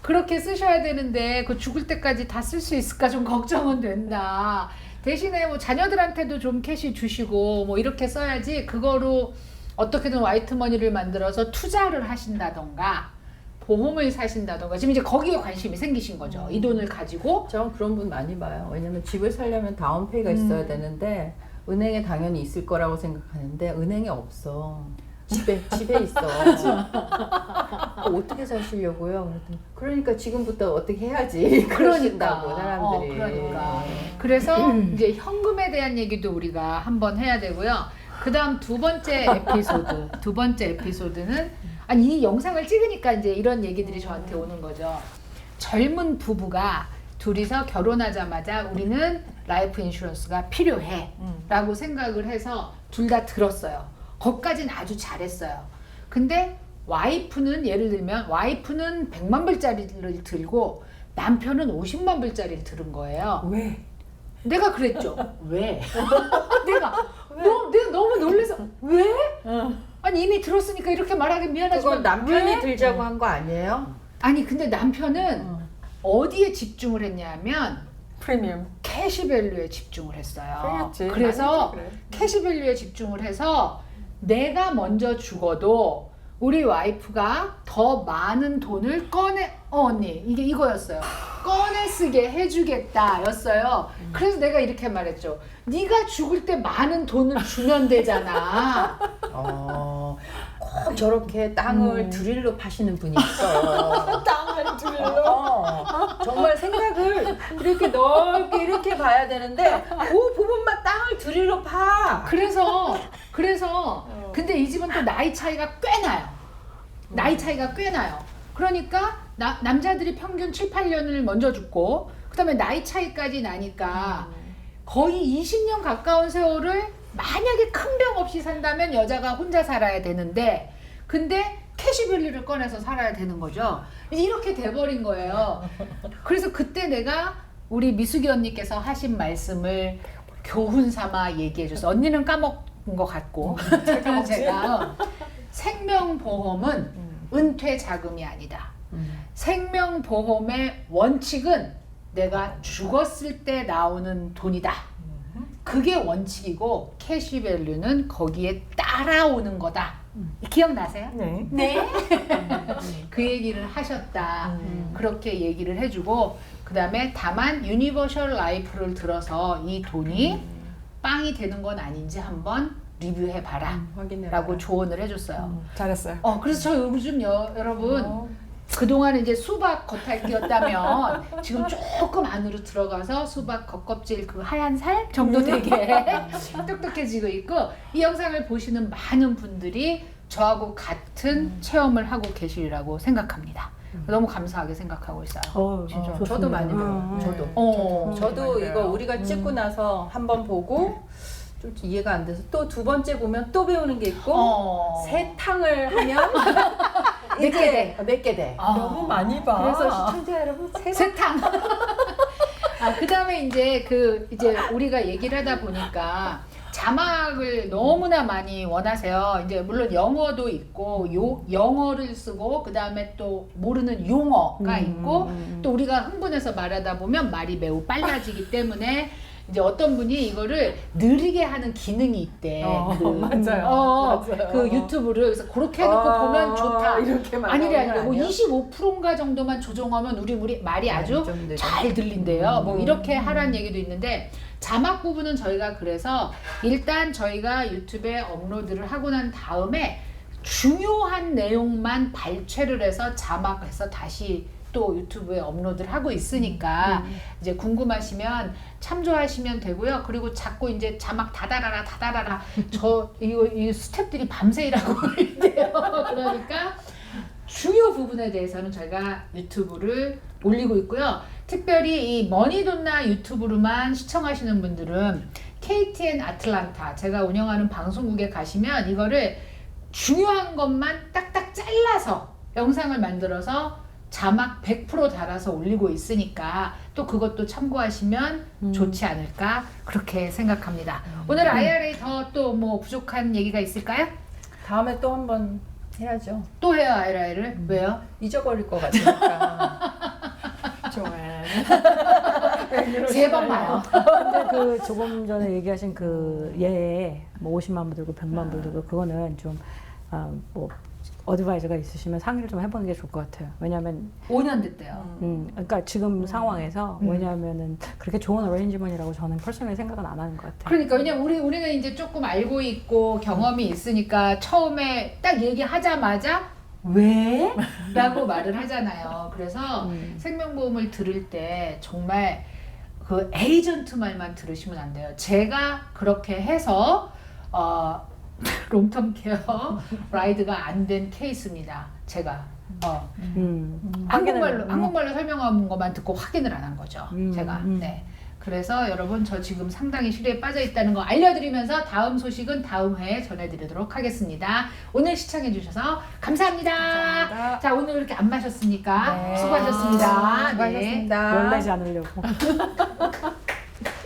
그렇게 쓰셔야 되는데 그 죽을 때까지 다 쓸 수 있을까 좀 걱정은 된다. 대신에 뭐 자녀들한테도 좀 캐시 주시고 뭐 이렇게 써야지 그거로 어떻게든 화이트머니를 만들어서 투자를 하신다던가 보험을 사신다던가 지금 이제 거기에 관심이 생기신 거죠. 이 돈을 가지고 전 그런 분 많이 봐요. 왜냐면 집을 살려면 다운페이가 있어야 되는데 은행에 당연히 있을 거라고 생각하는데 은행에 없어. 집에 있어. 어떻게 사시려고요? 그랬더니 그러니까 지금부터 어떻게 해야지. 그러신다고 사람들이. 그러니까. 그래서 이제 현금에 대한 얘기도 우리가 한번 해야 되고요. 그다음 두 번째 에피소드는 아니 이 영상을 찍으니까 이제 이런 얘기들이 저한테 오는 거죠. 젊은 부부가 둘이서 결혼하자마자 우리는 라이프 인슈런스가 필요해 라고 생각을 해서 둘 다 들었어요. 거기까지는 아주 잘했어요. 근데 와이프는 예를 들면 와이프는 100만 불짜리를 들고 남편은 50만 불짜리를 들은 거예요. 왜? 내가 그랬죠. 왜? 내가 너무 놀라서 왜? 아니 이미 들었으니까 이렇게 말하기 미안하지만 그건 남편이 왜? 들자고 한 거 아니에요? 아니 근데 남편은 어디에 집중을 했냐면 프리미엄. 캐시밸류에 집중을 했어요. 그렇겠지. 그래서 많이 그래. 캐시밸류에 집중을 해서 내가 먼저 죽어도 우리 와이프가 더 많은 돈을 언니 이게 이거였어요. 꺼내 쓰게 해주겠다 였어요. 그래서 내가 이렇게 말했죠. 네가 죽을 때 많은 돈을 주면 되잖아. 꼭 저렇게 땅을 드릴로 파시는 분이 있어. 땅을 드릴로. 정말 생각을 이렇게 넓게 이렇게 봐야 되는데 그 부분만 땅을 드릴로 파. 그래서 근데 이 집은 또 나이 차이가 꽤 나요. 그러니까 남자들이 평균 7, 8년을 먼저 죽고 그다음에 나이 차이까지 나니까 거의 20년 가까운 세월을 만약에 큰 병 없이 산다면 여자가 혼자 살아야 되는데 근데 캐시밸류를 꺼내서 살아야 되는 거죠. 이렇게 돼버린 거예요. 그래서 그때 내가 우리 미숙이 언니께서 하신 말씀을 교훈 삼아 얘기해 줬어요. 언니는 까먹은 것 같고 제가 생명보험은 은퇴 자금이 아니다. 생명보험의 원칙은 내가 죽었을 때 나오는 돈이다. 그게 원칙이고 캐시밸류는 거기에 따라오는 거다. 기억나세요? 네. 네. 그 얘기를 하셨다. 그렇게 얘기를 해주고 그 다음에 다만 유니버셜 라이프를 들어서 이 돈이 빵이 되는 건 아닌지 한번 리뷰해봐라 라고 조언을 해줬어요. 잘했어요. 그래서 저 요즘 여러분 그동안 이제 수박 겉핥기였다면 지금 조금 안으로 들어가서 수박 겉껍질 그 하얀 살 정도 되게 똑똑해지고 있고 이 영상을 보시는 많은 분들이 저하고 같은 체험을 하고 계시리라고 생각합니다. 너무 감사하게 생각하고 있어요. 진짜 저도 많이 배워요. 저도 이거 우리가 찍고 나서 한번 보고 좀 이해가 안 돼서 또 두 번째 보면 또 배우는 게 있고 세 탕을 하면 몇 개 돼. 너무 많이 봐. 그래서 시청자 여러분 세탕. 그다음에 이제 이제 우리가 얘기를 하다 보니까 자막을 너무나 많이 원하세요. 이제 물론 영어도 있고 영어를 쓰고 그다음에 또 모르는 용어가 있고 또 우리가 흥분해서 말하다 보면 말이 매우 빨라지기 때문에 이제 어떤 분이 이거를 느리게 하는 기능이 있대. 맞아요. 그 유튜브를 그래서 그렇게 해놓고 보면 좋다. 이렇게 아니래 뭐 25%인가 정도만 조정하면 우리 말이 아주 잘 들린대요. 뭐 이렇게 하라는 얘기도 있는데 자막 부분은 저희가 그래서 일단 저희가 유튜브에 업로드를 하고 난 다음에 중요한 내용만 발췌를 해서 자막해서 다시 또 유튜브에 업로드를 하고 있으니까 이제 궁금하시면 참조하시면 되고요. 그리고 자꾸 이제 자막 다 달아라 저 이 스태프들이 밤새 일하고 있대요. 그러니까 중요 부분에 대해서는 저희가 유튜브를 올리고 있고요. 특별히 이 머니돈나 유튜브로만 시청하시는 분들은 KTN 아틀란타 제가 운영하는 방송국에 가시면 이거를 중요한 것만 딱딱 잘라서 영상을 만들어서 자막 100% 달아서 올리고 있으니까 또 그것도 참고하시면 좋지 않을까 그렇게 생각합니다. 오늘 IRA 더 또 뭐 부족한 얘기가 있을까요? 다음에 또 한번 해야죠. 또 해요 IRA를? 왜요? 잊어버릴 것 같으니까. 좋아요. 3번 봐요. 근데 그 조금 전에 얘기하신 그 예에 뭐 50만 불 들고 100만 불 들고 그거는 좀 뭐 어드바이저가 있으시면 상의를 좀 해보는 게 좋을 것 같아요. 왜냐하면 5년 됐대요. 그러니까 지금 상황에서 왜냐하면은 그렇게 좋은 어레인지먼이라고 저는 퍼스널리 생각은 안 하는 것 같아요. 그러니까 왜냐면 우리는 이제 조금 알고 있고 경험이 있으니까 처음에 딱 얘기하자마자 왜? 라고 말을 하잖아요. 그래서 생명보험을 들을 때 정말 그 에이전트 말만 들으시면 안 돼요. 제가 그렇게 해서 롱텀 케어 라이드가 안 된 케이스입니다. 제가 한국말로 설명한 것만 듣고 확인을 안 한 거죠. 제가. 네. 그래서 여러분 저 지금 상당히 시리에 빠져 있다는 거 알려드리면서 다음 소식은 다음 회에 전해드리도록 하겠습니다. 오늘 시청해주셔서 감사합니다. 감사합니다. 자 오늘 이렇게 안 마셨으니까 네. 수고하셨습니다. 수고하셨습니다. 열내지 않으려고.